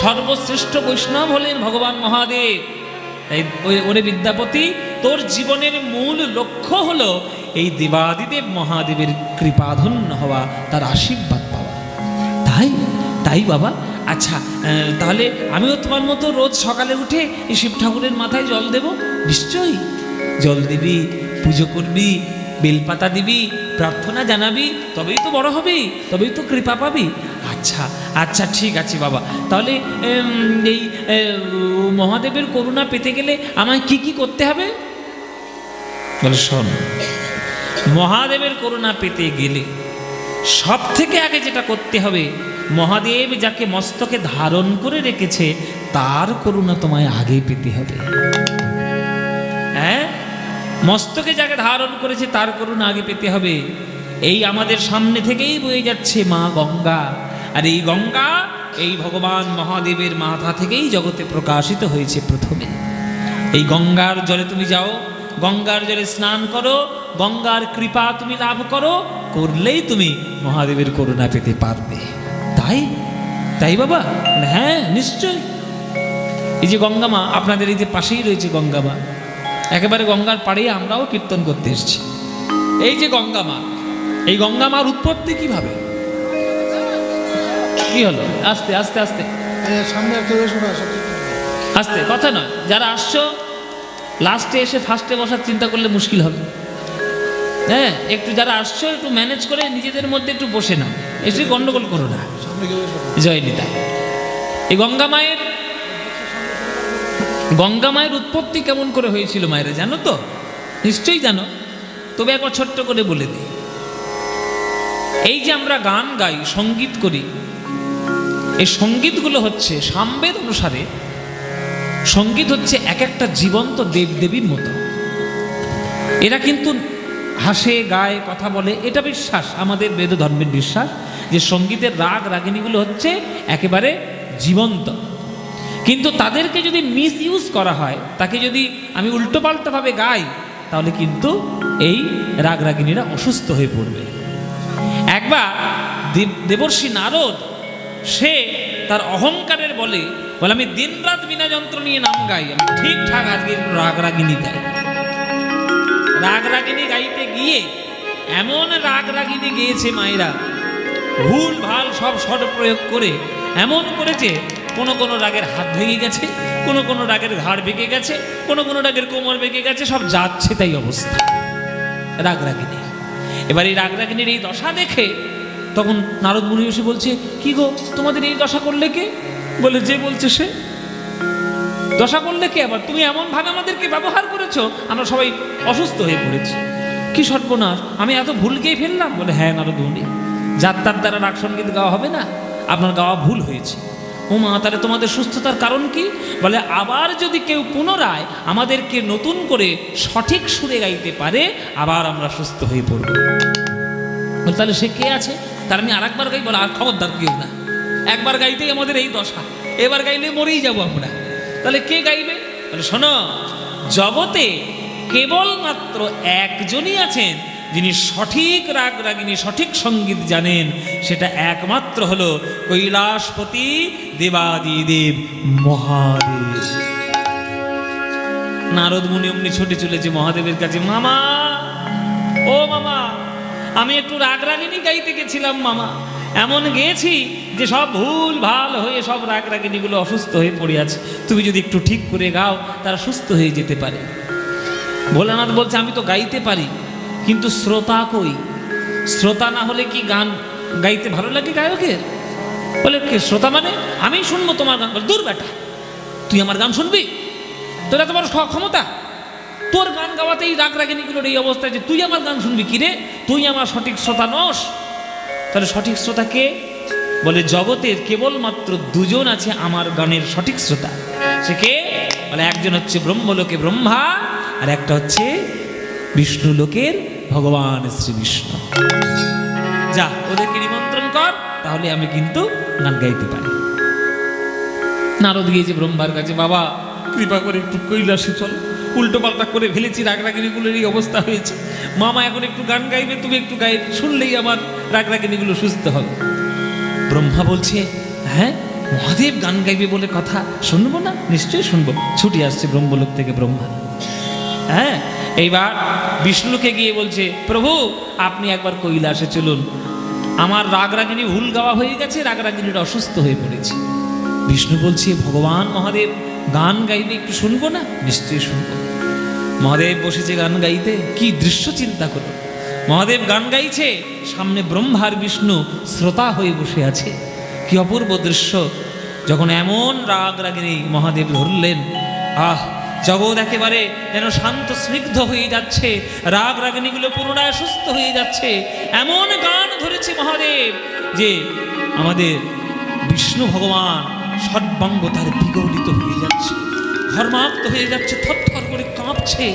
সর্বশ্রেষ্ঠ বৈষ্ণব হলেন ভগবান মহাদেব। তাই ওরে বিদ্যাপতি, তোর জীবনের মূল লক্ষ্য হলো এই দেবাদিদেব মহাদেবের কৃপাধন্য হওয়া, তার আশীর্বাদ পাওয়া। তাই তাই বাবা, আচ্ছা তাহলে আমিও তোমার মতো রোজ সকালে উঠে এই শিব ঠাকুরের মাথায় জল দেব? নিশ্চয়ই জল দিবি, পুজো করবি, বেলপাতা দিবি, প্রার্থনা জানাবি, তবেই তো বড় হবি, তবেই তো কৃপা পাবি। আচ্ছা আচ্ছা ঠিক আছে বাবা, তাহলে এই মহাদেবের করুণা পেতে গেলে আমায় কি কি করতে হবে? বলে শোন, মহাদেবের করুণা পেতে গেলে সব থেকে আগে যেটা করতে হবে, মহাদেব যাকে মস্তকে ধারণ করে রেখেছে তার করুণা তোমায় আগে পেতে হবে। হ্যাঁ, মস্তকে যাকে ধারণ করেছে তার করুণা আগে পেতে হবে। এই আমাদের সামনে থেকেই বয়ে যাচ্ছে মা গঙ্গা, আর এই গঙ্গা এই ভগবান মহাদেবের মাথা থেকেই জগতে প্রকাশিত হয়েছে প্রথমে। এই গঙ্গার জলে তুমি যাও, গঙ্গার জলে স্নান করো, গঙ্গার কৃপা তুমি লাভ করো, করলেই তুমি মহাদেবের করুণা পেতে পারবে। তাই তাই বাবা? হ্যাঁ নিশ্চয়। এই যে গঙ্গা মা আপনাদের এই যে পাশেই রয়েছে গঙ্গা মা, একেবারে গঙ্গার পাড়ে আমরাও কীর্তন করতে এসেছি। এই যে গঙ্গা মা, এই গঙ্গা মার উৎপত্তি কিভাবে? কি হলো? আস্তে আস্তে আস্তে আস্তে, কথা নয়। যারা আসছো লাস্টে এসে ফার্স্টে বসার চিন্তা করলে মুশকিল হবে। হ্যাঁ, একটু যারা আসছো একটু ম্যানেজ করে নিজেদের মধ্যে একটু বসে নাও, এসে গন্ডগোল করো না। জয় নিতাই। এই গঙ্গা মায়ের উৎপত্তি কেমন করে হয়েছিল মায়েরা জানো তো? নিশ্চয়ই জানো, তবে একবার ছোট্ট করে বলে দিই। এই যে আমরা গান গাই, সঙ্গীত করি, এই সঙ্গীতগুলো হচ্ছে সামবেদ অনুসারে, সঙ্গীত হচ্ছে এক একটা জীবন্ত দেবদেবীর মতো। এরা কিন্তু হাসে, গায়, কথা বলে, এটা বিশ্বাস, আমাদের বেদ ধর্মের বিশ্বাস যে সঙ্গীতের রাগ রাগিনীগুলো হচ্ছে একেবারে জীবন্ত। কিন্তু তাদেরকে যদি মিস ইউজ করা হয়, তাকে যদি আমি উল্টোপাল্টাভাবে গাই, তাহলে কিন্তু এই রাগ রাগিনীরা অসুস্থ হয়ে পড়বে। একবার দেবর্ষি নারদ, সে তার অহংকারের বলে আমি দিন রাত বিনা যন্ত্র নিয়ে নাম গাই, আমি ঠিকঠাক আজকে রাগ রাগিনী গাই। রাগ রাগিনী গাইতে গিয়ে এমন রাগ রাগিনী গেয়েছে মায়েরা, ভুল ভাল সব স্বর প্রয়োগ করে এমন করেছে, কোনো কোনো রাগের হাত ভেঙে গেছে, কোনো কোনো রাগের ঘাড় ভেঙে গেছে, কোনো কোনো রাগের কোমর ভেঙে গেছে, সব যাচ্ছে তাই অবস্থা রাগ রাগিনী। এবার এই রাগ রাগিনীর এই দশা দেখে তখন নারদ মুনি এসে বলছে, কি গো তোমাদের এই দশা করলে কে? বলে যে বলছে সে। দশা করলে কে? আবার তুমি এমন ভাবে আমাদেরকে ব্যবহার করেছো, আমরা সবাই অসুস্থ হয়ে পড়েছি। কি সর্বনাশ, আমি এত ভুল গিয়ে ফেললাম? বলে হ্যাঁ নারদ মুনি, যাত্রার দ্বারা রাগ সঙ্গীত গাওয়া হবে না, আপনার গাওয়া ভুল হয়েছে। ও মা, তাহলে তোমাদের সুস্থতার কারণ কি? বলে আবার যদি কেউ পুনরায় আমাদেরকে নতুন করে সঠিক সুরে গাইতে পারে, আবার আমরা সুস্থ হয়ে পড়ব। বলে তাহলে সে কে আছে? তার আমি আর একবার গাই? বলে আর খবরদার কেউ না, একবার গাইতেই আমাদের এই দশা, এবার গাইলে মরেই যাবো আমরা। তাহলে কে গাইবে? বলে শোনো, জগতে কেবলমাত্র একজনই আছেন যিনি সঠিক রাগ রাগিনী সঠিক সঙ্গীত জানেন, সেটা একমাত্র হলো কৈলাসপতি দেবাদিদেব মহাদেব। নারদ মুনি অমনি ছুটে চলেছে মহাদেবের কাছে, মামা ও মামা, আমি একটু রাগ রাগিনী গাইতে গেছিলাম মামা, এমন গেয়েছি যে সব ভুল ভাল হয়ে সব রাগ রাগিনীগুলো অসুস্থ হয়ে পড়ে আছে, তুমি যদি একটু ঠিক করে গাও তারা সুস্থ হয়ে যেতে পারে। ভোলানাথ বলছে, আমি তো গাইতে পারি, কিন্তু শ্রোতা কই? শ্রোতা না হলে কি গান গাইতে ভালো লাগে গায়কের? বলে কে শ্রোতা? মানে আমি শুনবো তোমার গান। দূর বেটা, তুই আমার গান শুনবি? তোর এত বড় ক্ষমতা, তোর গান গাওয়াতেই রাগ রাগিনীগুলোর এই অবস্থায় যে তুই আমার গান শুনবি? কিরে, তুই আমার সঠিক শ্রোতা নস। তাহলে সঠিক শ্রোতা কে? বলে জগতের কেবলমাত্র দুজন আছে আমার গানের সঠিক শ্রোতা। সে কে? বলে একজন হচ্ছে ব্রহ্মলোকে ব্রহ্মা, আর একটা হচ্ছে বিষ্ণু লোকের ভগবান শ্রী বিষ্ণু। যা ওদেরকে নিমন্ত্রণ কর, তাহলে আমি কিন্তু গান গাইতে পারি। নারদ গিয়েছে ব্রহ্মার কাছে, বাবা কৃপা করে একটু কৈলাসে চল, উল্টো পাল্টা করে ফেলেছি, রাগ রাগিনীগুলোর এই অবস্থা হয়েছে, মামা এখন একটু গান গাইবে, তুমি একটু গাই, শুনলেই আমার রাগ রাগিনীগুলো সুস্থ হবে। ব্রহ্মা বলছে, হ্যাঁ মহাদেব গান গাইবে বলে কথা, শুনবো না? নিশ্চয়ই শুনবো। ছুটি আসছে ব্রহ্মলোক থেকে ব্রহ্মা। হ্যাঁ, এইবার বিষ্ণুকে গিয়ে বলছে, প্রভু আপনি একবার কৈলাসে চলুন, আমার রাগ রাগিনী ভুল গাওয়া হয়ে গেছে, রাগ রাগিনীটা অসুস্থ হয়ে পড়েছে। বিষ্ণু বলছে, ভগবান মহাদেব গান গাইবে, একটু শুনবো না? নিশ্চয়ই শুনবো। মহাদেব বসেছে গান গাইতে, কি দৃশ্য চিন্তা করো, মহাদেব গান গাইছে, সামনে ব্রহ্মার বিষ্ণু শ্রোতা হয়ে বসে আছে। কি অপূর্ব দৃশ্য! যখন এমন রাগ রাগিনী মহাদেব ধরলেন, আহ জগৎ একেবারে যেন শান্ত স্নিগ্ধ হয়ে যাচ্ছে, রাগ রাগিনীগুলো পুনরায় সুস্থ হয়ে যাচ্ছে। এমন গান ধরেছে মহাদেব যে আমাদের বিষ্ণু ভগবান সর্বাঙ্গ তার বিগলিত হয়ে যাচ্ছে, ধর্মাক্ত হয়ে যাচ্ছে, থরথর করে কাঁপছে,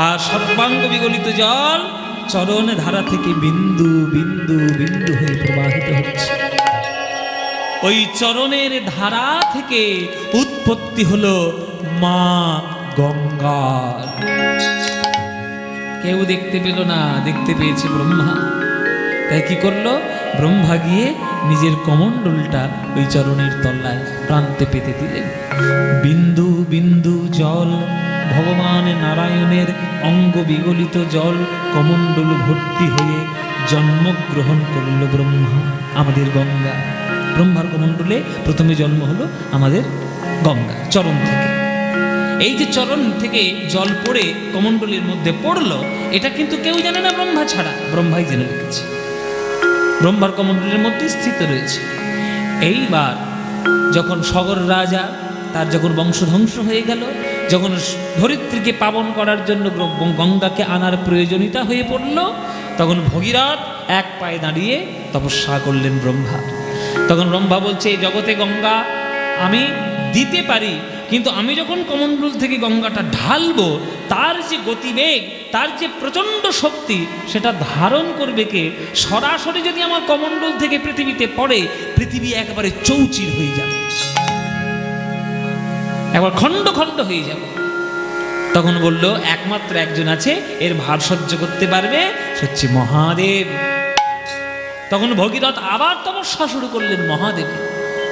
আর সর্বাঙ্গ বিগলিত জল চরণ ধারা থেকে বিন্দু বিন্দু বিন্দু হয়ে প্রবাহিত হচ্ছে। ওই চরণের ধারা থেকে উৎপত্তি হলো মা গঙ্গার। কেউ দেখতে পেল না, দেখতে পেয়েছে ব্রহ্মা। তাই কি করলো? ব্রহ্মা গিয়ে নিজের কমণ্ডলটা ওই চরণের তলায় প্রান্তে পেতে দিলেন। বিন্দু বিন্দু জল, ভগবান নারায়ণের অঙ্গ বিগলিত জল কমণ্ডল ভর্তি হয়ে জন্মগ্রহণ করল ব্রহ্মা, আমাদের গঙ্গা। ব্রহ্মার কমণ্ডলে প্রথমে জন্ম হলো আমাদের গঙ্গা চরণ থেকে। এই যে চরণ থেকে জল পড়ে কমণ্ডলের মধ্যে পড়লো, এটা কিন্তু কেউ জানে না ব্রহ্মা ছাড়া, ব্রহ্মাই জেনে রেখেছে, ব্রহ্মার কমণ্ডলের মধ্যে স্থিত রয়েছে। এইবার যখন সগর রাজা, তার যখন বংশধ্বংস হয়ে গেল, যখন ধরিত্রীকে পাবন করার জন্য গঙ্গাকে আনার প্রয়োজনীয়তা হয়ে পড়ল, তখন ভগীরথ এক পায়ে দাঁড়িয়ে তপস্যা করলেন ব্রহ্মা। তখন ব্রহ্মা বলছে, জগতে গঙ্গা আমি দিতে পারি, কিন্তু আমি যখন কমণ্ডল থেকে গঙ্গাটা ঢালবো, তার যে গতিবেগ, তার যে প্রচণ্ড শক্তি, সেটা ধারণ করবে কে? সরাসরি যদি আমার কমণ্ডল থেকে পৃথিবীতে পড়ে, পৃথিবী একেবারে চৌচির হয়ে যাবে, একবার খণ্ড খণ্ড হয়ে যাবে। তখন বলল, একমাত্র একজন আছে এর ভার সহ্য করতে পারবে, সে হচ্ছে মহাদেব। তখন ভগীরথ আবার তপস্যা শুরু করলেন মহাদেব।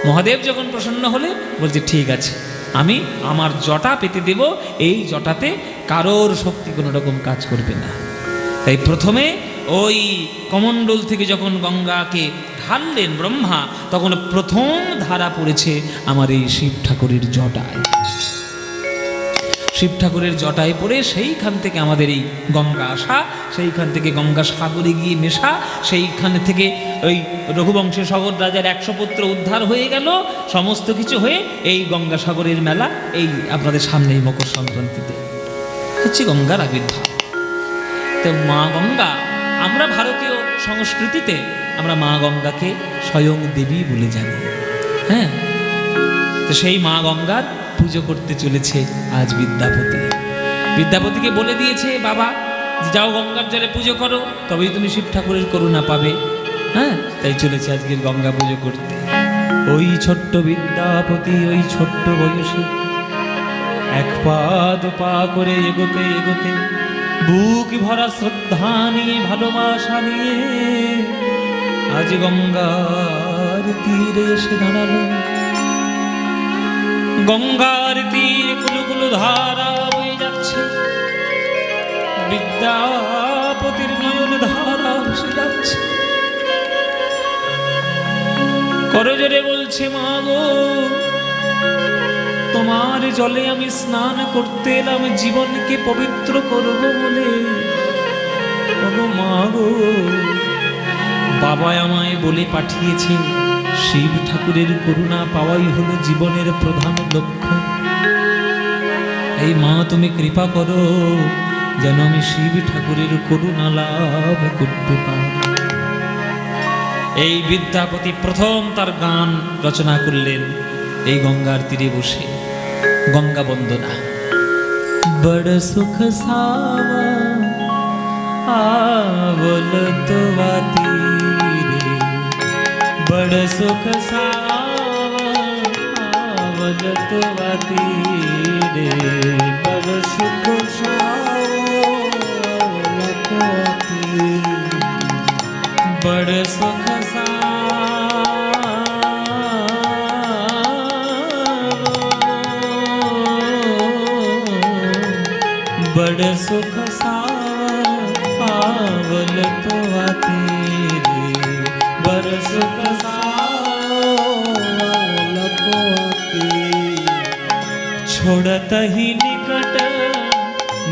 মহাদেব যখন প্রসন্ন হলে বলছে, ঠিক আছে, আমি আমার জটা পেতে দেব, এই জটাতে কারোর শক্তি কোনো রকম কাজ করবে না। তাই প্রথমে ওই কমণ্ডল থেকে যখন গঙ্গাকে ঢাললেন ব্রহ্মা, তখন প্রথম ধারা পড়েছে আমার এই শিব ঠাকুরের জটায়। শিব ঠাকুরের জটায় পড়ে সেইখান থেকে আমাদের এই গঙ্গা আসা, সেইখান থেকে গঙ্গা সাগরে গিয়ে মেশা, সেইখান থেকে ওই রঘুবংশের সগর রাজার 100 পুত্র উদ্ধার হয়ে গেল, সমস্ত কিছু হয়ে এই গঙ্গা সাগরের মেলা এই আপনাদের সামনেই মকর সংক্রান্তিতে হচ্ছে গঙ্গার আবির্ভাব। তো মা গঙ্গা, আমরা ভারতীয় সংস্কৃতিতে আমরা মা গঙ্গাকে স্বয়ং দেবী বলে জানি। হ্যাঁ, তো সেই মা গঙ্গার পুজো করতে চলেছে আজ বিদ্যাপতি। বিদ্যাপতিকে বলে দিয়েছে বাবা, যাও গঙ্গার জলে পুজো করো, তবেই তুমি শিব ঠাকুরের করুণা পাবে। হ্যাঁ, তাই চলেছে আজকের গঙ্গা পুজো করতে। ওই ছোট্ট বিদ্যাপতি, ওই ছোট্ট বয়সে এক পা দু পা করে এগোতে এগোতে বুক ভরা শ্রদ্ধা নিয়ে ভালোবাসা নিয়ে আজ গঙ্গার তীরে এসে দাঁড়ালো। গঙ্গার তীরে কুলুকুলু ধারা বয়ে যাচ্ছে, বিদ্যাপতির নয়ন ধারা ভেসে যাচ্ছে। করজোরে বলছে, মা গো, তোমার জলে আমি স্নান করতে এলাম জীবনকে পবিত্র করব বলে। ওগো মা গো, বাবা আমায় বলে পাঠিয়েছে শিব ঠাকুরের করুণা পাওয়াই হলো জীবনের প্রধান লক্ষ্য। এই মা তুমি কৃপা করো যেন আমি শিব ঠাকুরের করুণা লাভ করতে পারি। এই বিদ্যাপতি প্রথম তার গান রচনা করলেন এই গঙ্গার তীরে বসে, গঙ্গা বন্দনা। বড় সুখ সাওয়া आवल तो তীরে, বড় সুখ সাওয়া आवल तो তীরে, বড় সুখ সাওয়া তো তীরে, বড় সুখ बड़ सुख सावल तो तेरे, बड़ सुख सावल तो तेरे, छोड़त ही निकट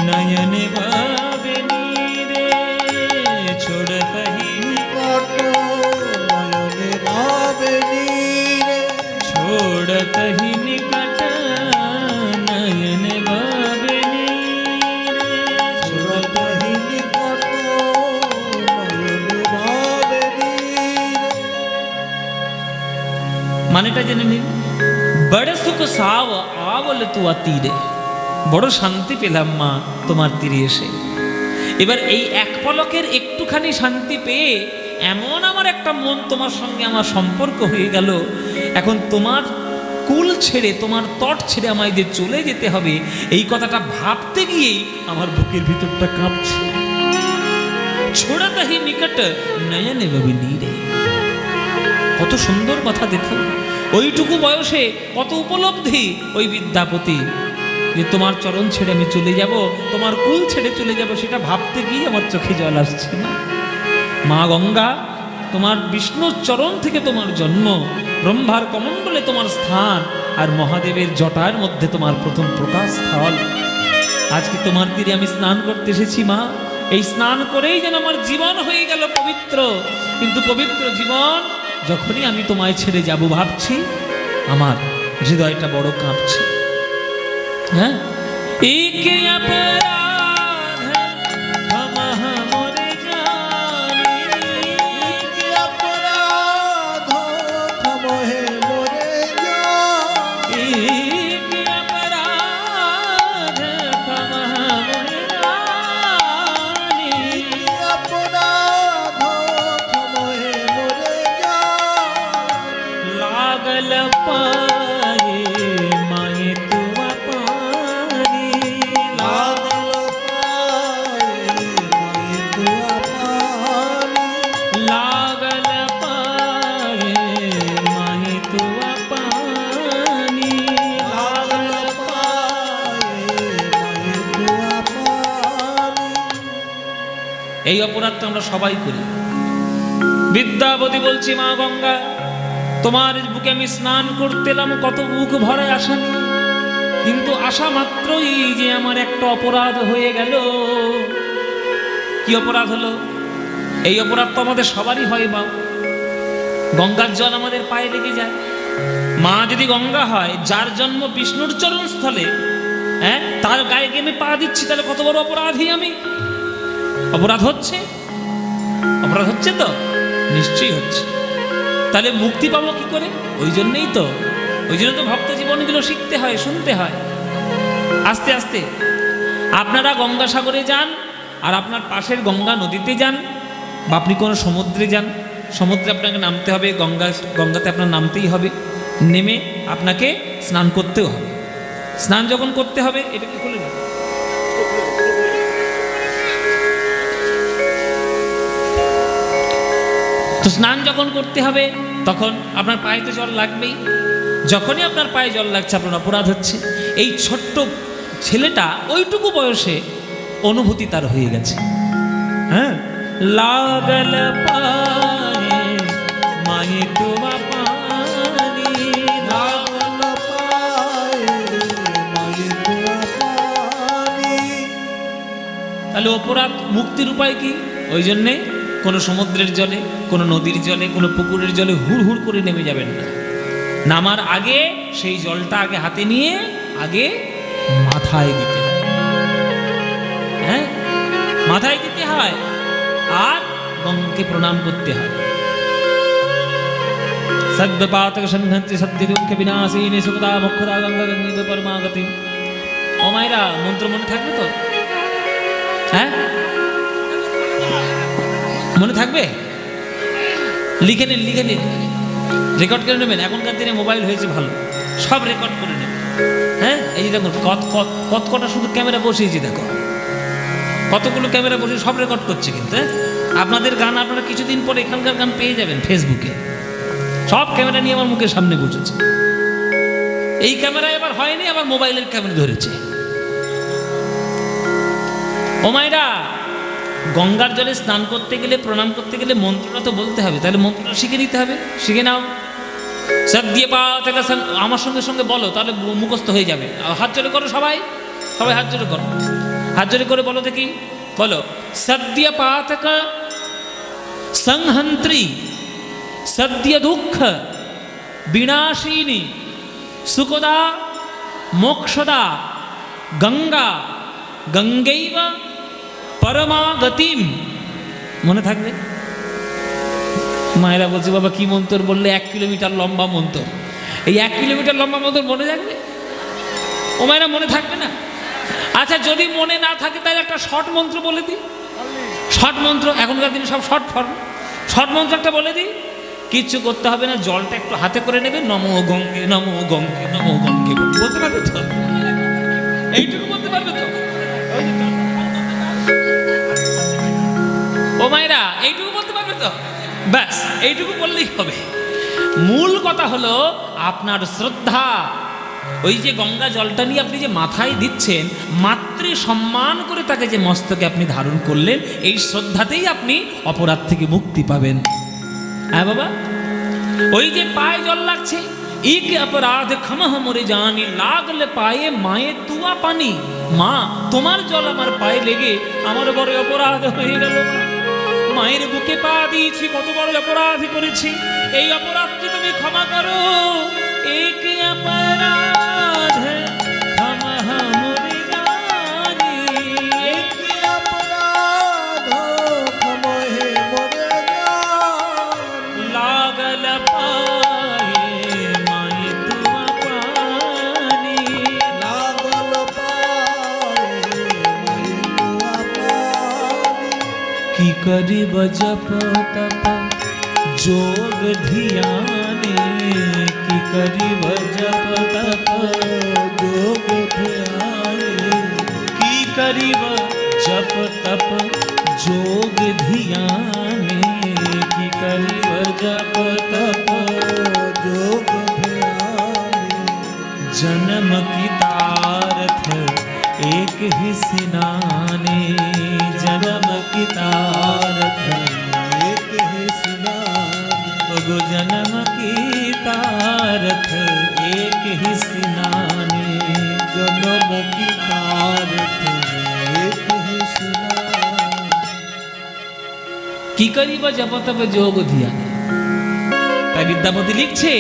नयन भावनी रे, छोड़त ही निकट नयन भावनी रे, छोड़त ही निकट नयन মানেটা জেনে নিন। বড় সুখ সাব आवल तू তীরে, বড় শান্তি পেলাম মা তোমার তীরে এসে। এবার এই এক পলকের একটুখানি শান্তি পেয়ে এমন আমার একটা মন তোমার সঙ্গে আমার সম্পর্ক হয়ে গেল, এখন তোমার কুল ছেড়ে তোমার তট ছেড়ে আমায় যে চলে যেতে হবে এই কথাটা ভাবতে গিয়েই আমার বুকের ভিতরটা কাঁপছে। ছোড়াতা হি নিকট নয়নে ভাবিনি রে, কত সুন্দর কথা দেখো। ওইটুকু বয়সে কত উপলব্ধি ওই বিদ্যাপতি, যে তোমার চরণ ছেড়ে আমি চলে যাব, তোমার কুল ছেড়ে চলে যাব, সেটা ভাবতে গিয়ে আমার চোখে জল আসছে না। মা গঙ্গা, তোমার বিষ্ণুর চরণ থেকে তোমার জন্ম, ব্রহ্মার কমণ্ডলে তোমার স্থান, আর মহাদেবের জটার মধ্যে তোমার প্রথম প্রকাশ স্থল। আজকে তোমার তীরে আমি স্নান করতে এসেছি মা। এই স্নান করেই যেন আমার জীবন হয়ে গেল পবিত্র, কিন্তু পবিত্র জীবন যখনই আমি তোমায় ছেড়ে যাব ভাবছি আমার হৃদয়টা বড় কাঁপছে। হ্যাঁ, একে অপরাধ ক্ষমা মোরে জানি, একে অপরাধ ক্ষমা হে মোরে জানি, একে অপরাধ ক্ষমা মোরে জানি, একে অপরাধ ক্ষমা হে মোরে लागल पाए माए तुआ पानी, लागल पाए माए तुआ पानी, लागल पाए माए तुआ पानी, लागल पाए माए तुआ पानी। এই অপরাধটা আমরা সবাই করি। বিদ্যাপতি বলছি, মা গঙ্গা, তোমার বুকে আমি স্নান করতে এলাম কত বুক ভরে আশা নিয়ে, কিন্তু আশা মাত্রই যে আমার একটা অপরাধ হয়ে গেল। কি অপরাধ হলো? এই অপরাধ তো আমাদের সবারই হয় মা। গঙ্গার জল আমাদের পায়ে লেগে যায়। মা যদি গঙ্গা হয়, যার জন্ম বিষ্ণুর চরণ স্থলে, হ্যাঁ, তার গায়ে গিয়ে আমি পা দিচ্ছি, তাহলে কত বড় অপরাধী আমি। অপরাধ হচ্ছে, অপরাধ হচ্ছে তো নিশ্চয়ই হচ্ছে। তাহলে মুক্তি পাবো কি করে? ওই জন্যই তো, ওই জন্য তো ভক্ত জীবনগুলো শিখতে হয়, শুনতে হয় আস্তে আস্তে। আপনারা গঙ্গাসাগরে যান, আর আপনার পাশের গঙ্গা নদীতে যান, বা আপনি কোনো সমুদ্রে যান, সমুদ্রে আপনাকে নামতে হবে, গঙ্গাতে আপনার নামতেই হবে, নেমে আপনাকে স্নান করতেও হবে। স্নান যখন করতে হবে, এটা কি খুলে না, তো স্নান যখন করতে হবে তখন আপনার পায়ে তো জল লাগবেই। যখনই আপনার পায়ে জল লাগছে আপনার অপরাধ হচ্ছে। এই ছোট্ট ছেলেটা ওইটুকু বয়সে অনুভূতি তার হয়ে গেছে। হ্যাঁ, লাগল পায়ে মায়ে তোমা পানি, লাগল পায়ে মায়ে তোমা পানি। তাহলে অপরাধ মুক্তির উপায় কি? ওই জন্যে কোনো সমুদ্রের জলে, কোনো নদীর জলে, কোনো পুকুরের জলে হুড় হুড় করে নেমে যাবেন না। নামার আগে সেই জলটা আগে হাতে নিয়ে আগে মাথায় দিতে হয়। হ্যাঁ, মাথায় দিতে হয় আর গঙ্গাকে প্রণাম করতে হয়। সদ্যপাতক সংহন্তি সদ্য দুঃখ বিনাশিনী সুখদা মুখদা গঙ্গা গঙ্গা পরমাগতি। ও মায়েরা, মন্ত্র মনে থাকবে তো? হ্যাঁ, মনে থাকবে? লিখে নিন, লিখে নিন, রেকর্ড করে নেবেন। এখনকার দিনে মোবাইল হয়েছে ভালো, সব রেকর্ড করে নেবেন। হ্যাঁ, এই যে দেখুন কত কটা শুধু ক্যামেরা বসিয়েছি, দেখো কতগুলো ক্যামেরা বসে সব রেকর্ড করছে। কিন্তু আপনাদের গান আপনারা কিছুদিন পরে এখানকার গান পেয়ে যাবেন ফেসবুকে। সব ক্যামেরা নিয়ে আমার মুখের সামনে বসেছে। এই ক্যামেরা এবার হয়নি, আবার মোবাইলের ক্যামেরা ধরেছে। ও মায়েরা, গঙ্গার জলে স্নান করতে গেলে, প্রণাম করতে গেলে মন্ত্রটা তো বলতে হবে। তাহলে মন্ত্রটা শিখে নিতে হবে। শিখে নাও। সদ্য পাতক, আমার সঙ্গে সঙ্গে বলো, তাহলে মুখস্থ হয়ে যাবে। হাত জোরে করো, সবাই সবাই হাত জোরে করো। হাত জোরে করে বলো দেখি, বলো সদ্য পাতক সংহন্ত্রী সদ্য দুঃখ বিনাশিনী সুখদা মোক্ষদা গঙ্গা গঙ্গৈব পরমাগতিম। মনে থাকবে? মায়েরা বলছে, বাবা কি মন্ত্র বললে? 1 কিলোমিটার লম্বা মন্ত্র। এই 1 কিলোমিটার লম্বা মন্ত্র মনে থাকবে? ও মায়েরা, মনে থাকবে না? আচ্ছা, যদি মনে না থাকে তাহলে একটা শর্ট মন্ত্র বলে দিই। শর্ট মন্ত্র, এখনকার দিনে সব শর্ট ফর্ম। শর্ট মন্ত্র একটা বলে দিই, কিচ্ছু করতে হবে না। জলটা একটু হাতে করে নেবে, নমো গঙ্গে নমো গঙ্গে নমো গঙ্গে। বলতে পারবে তো? এইটুকু বলতে পারবে তো? ও মায়েরা, এইটুকু বলতে পারবে তো? ব্যাস, এইটুকু বললেই হবে। মূল কথা হলো আপনার শ্রদ্ধা। ওই যে গঙ্গা জলটা নিয়ে আপনি যে মাথায় দিচ্ছেন, মাতৃ সম্মান করে তাকে যে মস্তকে আপনি ধারণ করলেন, এই শ্রদ্ধাতেই আপনি অপরাধ থেকে মুক্তি পাবেন। হ্যাঁ বাবা, ওই যে পায়ে জল লাগছে, एक अपराध क्षमा मोरे जानी लागले पाए माए तुआ पानी। মা তোমার জল আমার পায়ে লেগে আমার বড় অপরাধ হয়ে গেল। মায়ের বুকে পা দিয়েছি, কত বড় অপরাধ করেছি, এই অপরাধটি তুমি ক্ষমা করো। এক অপরাধ ক্ষমা মোরে জানি, এক অপরাধ ক্ষমা হে মোরে জানি। লাগল পায়ে মায়ে তুয়া পানি, লাগল পায়ে মায়ে তুয়া পানি। কি করিব জপ তপ যোগ ধ্যানে, কি করিব জপ তপ যোগ ধ্যানে, কি করিব জপ তপ যোগ ধ্যানে, কি করিব জপ তপ যোগ ধ্যানে। जन्म की तारथ एक ही स्नाने, जन्म की तारथ एक ही स्नाने। गो जन्म की तारथ एक ही स्नाने, जन्म की तारथ एक ही स्नाने। কি করিব জপ তপ যোগ ধ্যানে। তাই বিদ্যাপতি লিখছে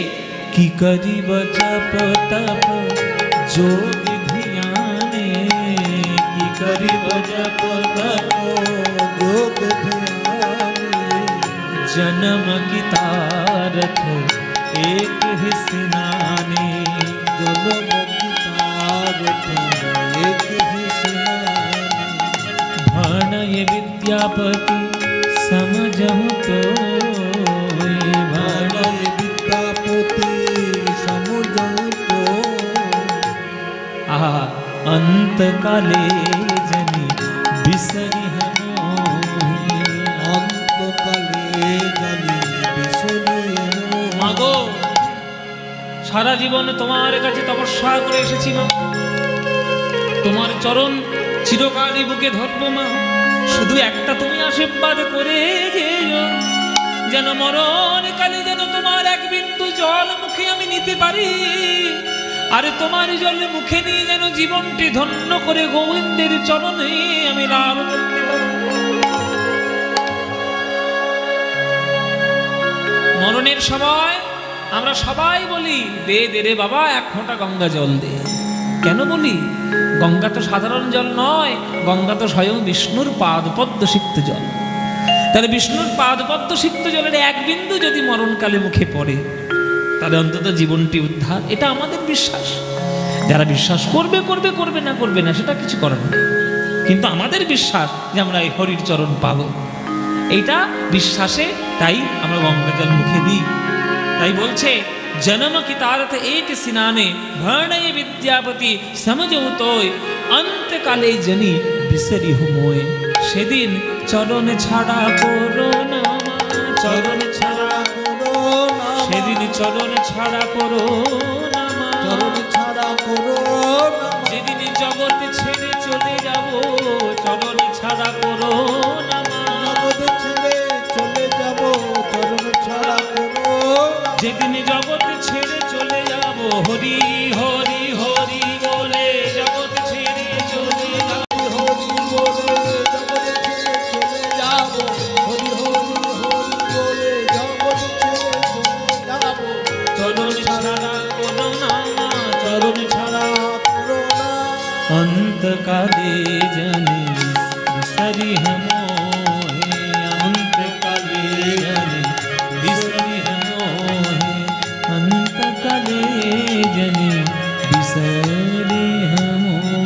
কি করিব জপ তপ যোগ ধ্যানে, কি করিব জপ তপ যোগ ধ্যানে। जन्म की तारथ एक ही स्नाने, जन्म की तारथ एक ही स्नाने। भणय विद्यापति समझहु तो, भणय विद्यापति समझहु तो। आहा अंत काले जनि बिसरि मोहि, अंत काले जनि সারা জীবন তোমার কাছে তপস্যা করে এসেছি মা, তোমার চরণ চিরকালই বুকে ধরব মা। শুধু একটা তুমি আশীর্বাদ করে যেও, যেন মরণকালে যেন তোমার এক বিন্দু জল মুখে আমি নিতে পারি, আর তোমার জল মুখে নিয়ে যেন জীবনটি ধন্য করে গোবিন্দের চরণে আমি লাভ করতে পারি। মরণের সময় আমরা সবাই বলি, দে দে রে বাবা এক ফোঁটা গঙ্গা জল দে। কেন বলি? গঙ্গা তো সাধারণ জল নয়, গঙ্গা তো স্বয়ং বিষ্ণুর পাদপদ্ম সিক্ত জল। তাহলে বিষ্ণুর পাদপদ্ম সিক্ত জলের এক বিন্দু যদি মরণকালে মুখে পড়ে, তাহলে অন্তত জীবনটি উদ্ধার। এটা আমাদের বিশ্বাস। যারা বিশ্বাস করবে করবে, করবে না করবে না, সেটা কিছু করার নেই। কিন্তু আমাদের বিশ্বাস যে আমরা এই হরির চরণ পাবো, এইটা বিশ্বাসে তাই আমরা গঙ্গা জল মুখে দিই। তাই বলছে, জনম কি তারত এক সিনানে ভর্ণয়ে বিদ্যাপতি সমঝৌতোয় অন্তকালে জনি বিসরি হুমোয়। সেদিন চরণ ছাড়া করো না মা, চরণ ছাড়া করো না মা, সেদিন চরণ ছাড়া করো না মা, চরণ ছাড়া করো না মা, যেদিন জগৎ ছেড়ে চলে যাব, চরণ ছাড়া করো না মা, জগৎ ছেড়ে চলে যাব, চরণ ছাড়া করো না মা। যেদিন জগৎ ছেড়ে চলে যাব, হরি হরি হরি বলে জগৎ ছেড়ে চলে যাব, হরি বলে জগৎ ছেড়ে চলে যাব, হরি হরি হরি বলে জগৎ ছেড়ে চলে যাব, চরণ ছাড়া করো না মা, চরণ ছাড়া করো না। অন্তকালে জানি বিসরি হমোহে, অন্তকালে জানি বিসরি হমোহে, অন্তকালে জানি বিসরি হমোহে।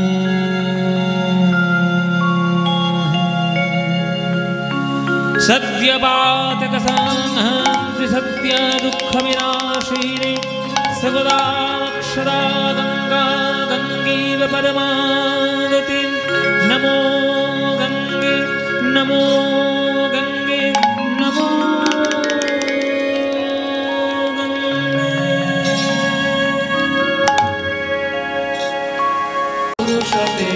সত্যবাতক সংহন্তি সত্য দুঃখ বিনাশিনী সগদা অক্ষরা গঙ্গা গঙ্গীব পরমাগতি। নমো গঙ্গে নমো গঙ্গে নমো গঙ্গে। পুরুষতে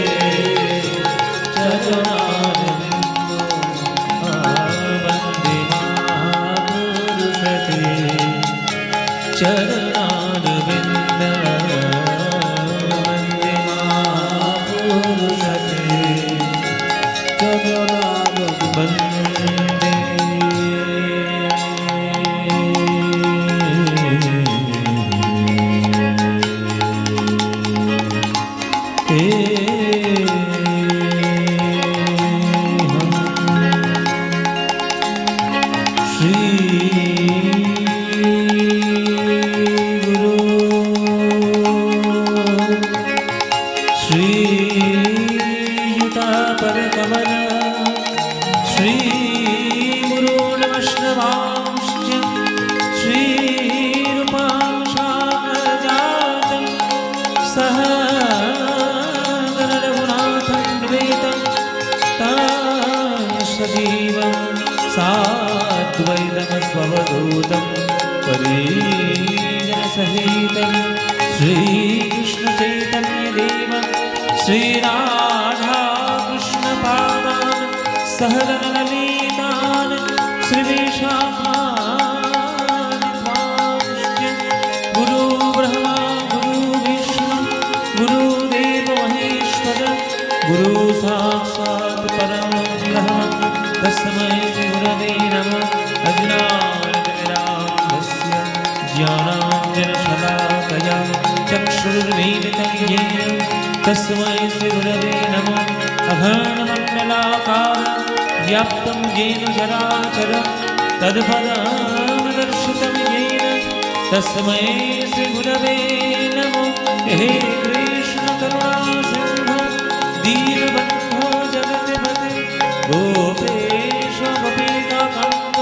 চরণারবিন্দ বন্দে মহাপুরুষতে চরণারবিন্দ বন্দে মহাপুরুষতে বন্দে। साद्वैतमस्ववधूतं परिजनसहितं श्रीकृष्णचैतन्यदेव श्रीराधाकृष्णपादान् सहगणललितान् श्रीविशाखान् त्वांश्च गुरुब्रह्मा गुरुविष्णु गुरुदेव महेश्वर गुरु साक्षात् परब्रह्म तस्मै श्री गुरवे नमः। अज्ञानतिमिरान्धस्य ज्ञानाञ्जनशलाकया चक्षुर्मीलितं येन तस्मै श्री गुरवे नमः। अघर्णमण्डलाकारं व्याप्तं येन चराचरं तत्पदं दर्शितं येन तस्मै श्री गुरवे नमः। हे कृष्ण करुणा सिंधु दीनबन्धो जगत्पते गोपेश गोपिकान्त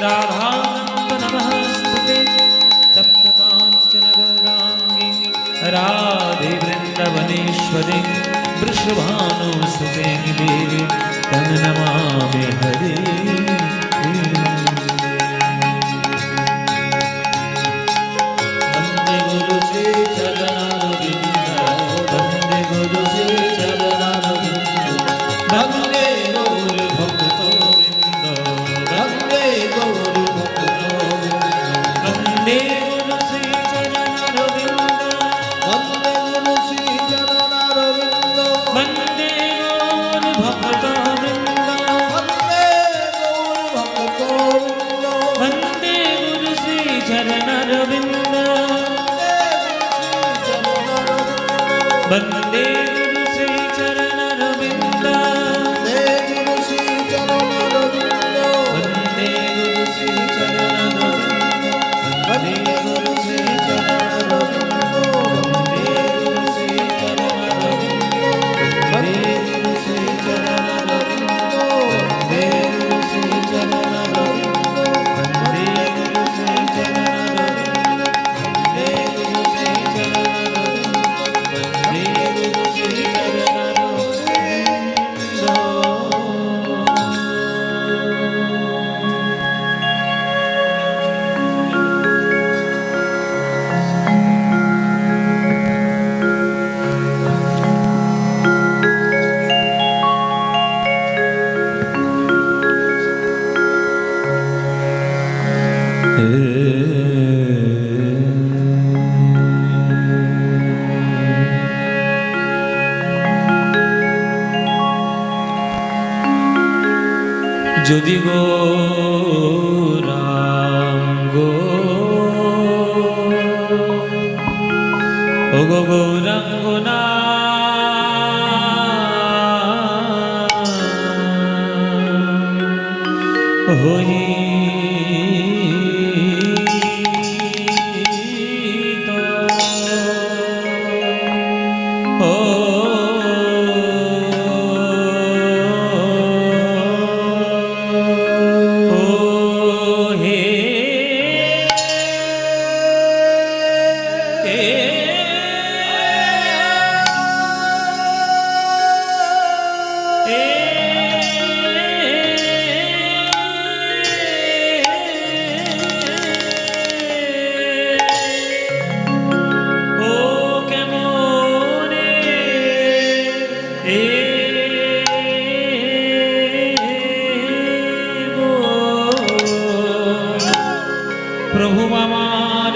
राधाकान्त नमस्ते। तप्त काञ्चन गौराङ्गी राधे वृन्दवनेश्वरी वृषभानुसुते देवी तं नमामि हरे। वन्दे वन्दे गुरु श्री चरणरविन्द गुरु श्री चरणरविन्द वन्दे गुरु श्री चरणरविन्द वन्दे गुरु श्री चरणरविन्द वन्दे गुरु श्री चरणरविन्द वन्दे गुरु श्री चरणरविन्द वन्दे गुरु श्री चरणरविन्द वन्दे गुरु श्री चरणरविन्द वन्दे गुरु श्री चरणरविन्द वन्दे गुरु श्री যদি গৌরাঙ্গ ও গো গৌরাঙ্গ না হই প্রভু আমার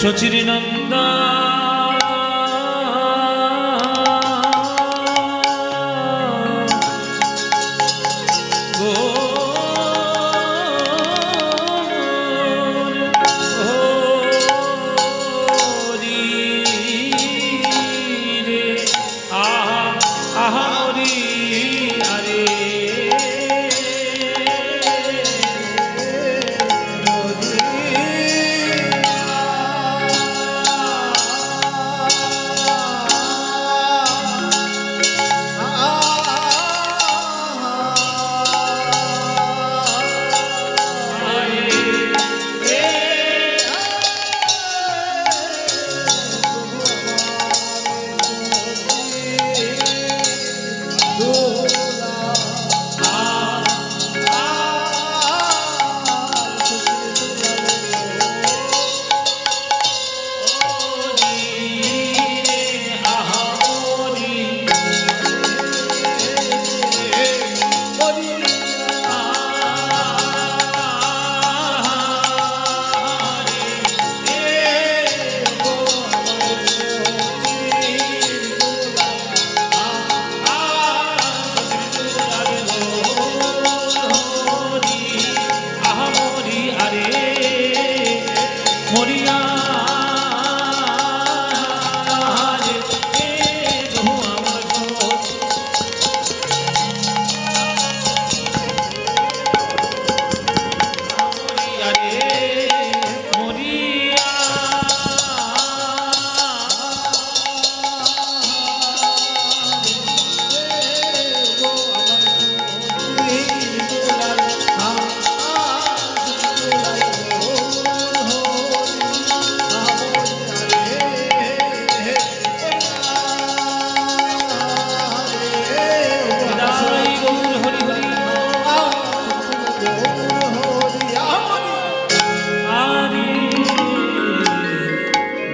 শচীর নন্দা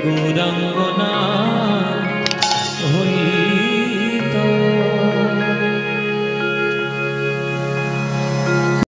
গৌরাঙ্গনা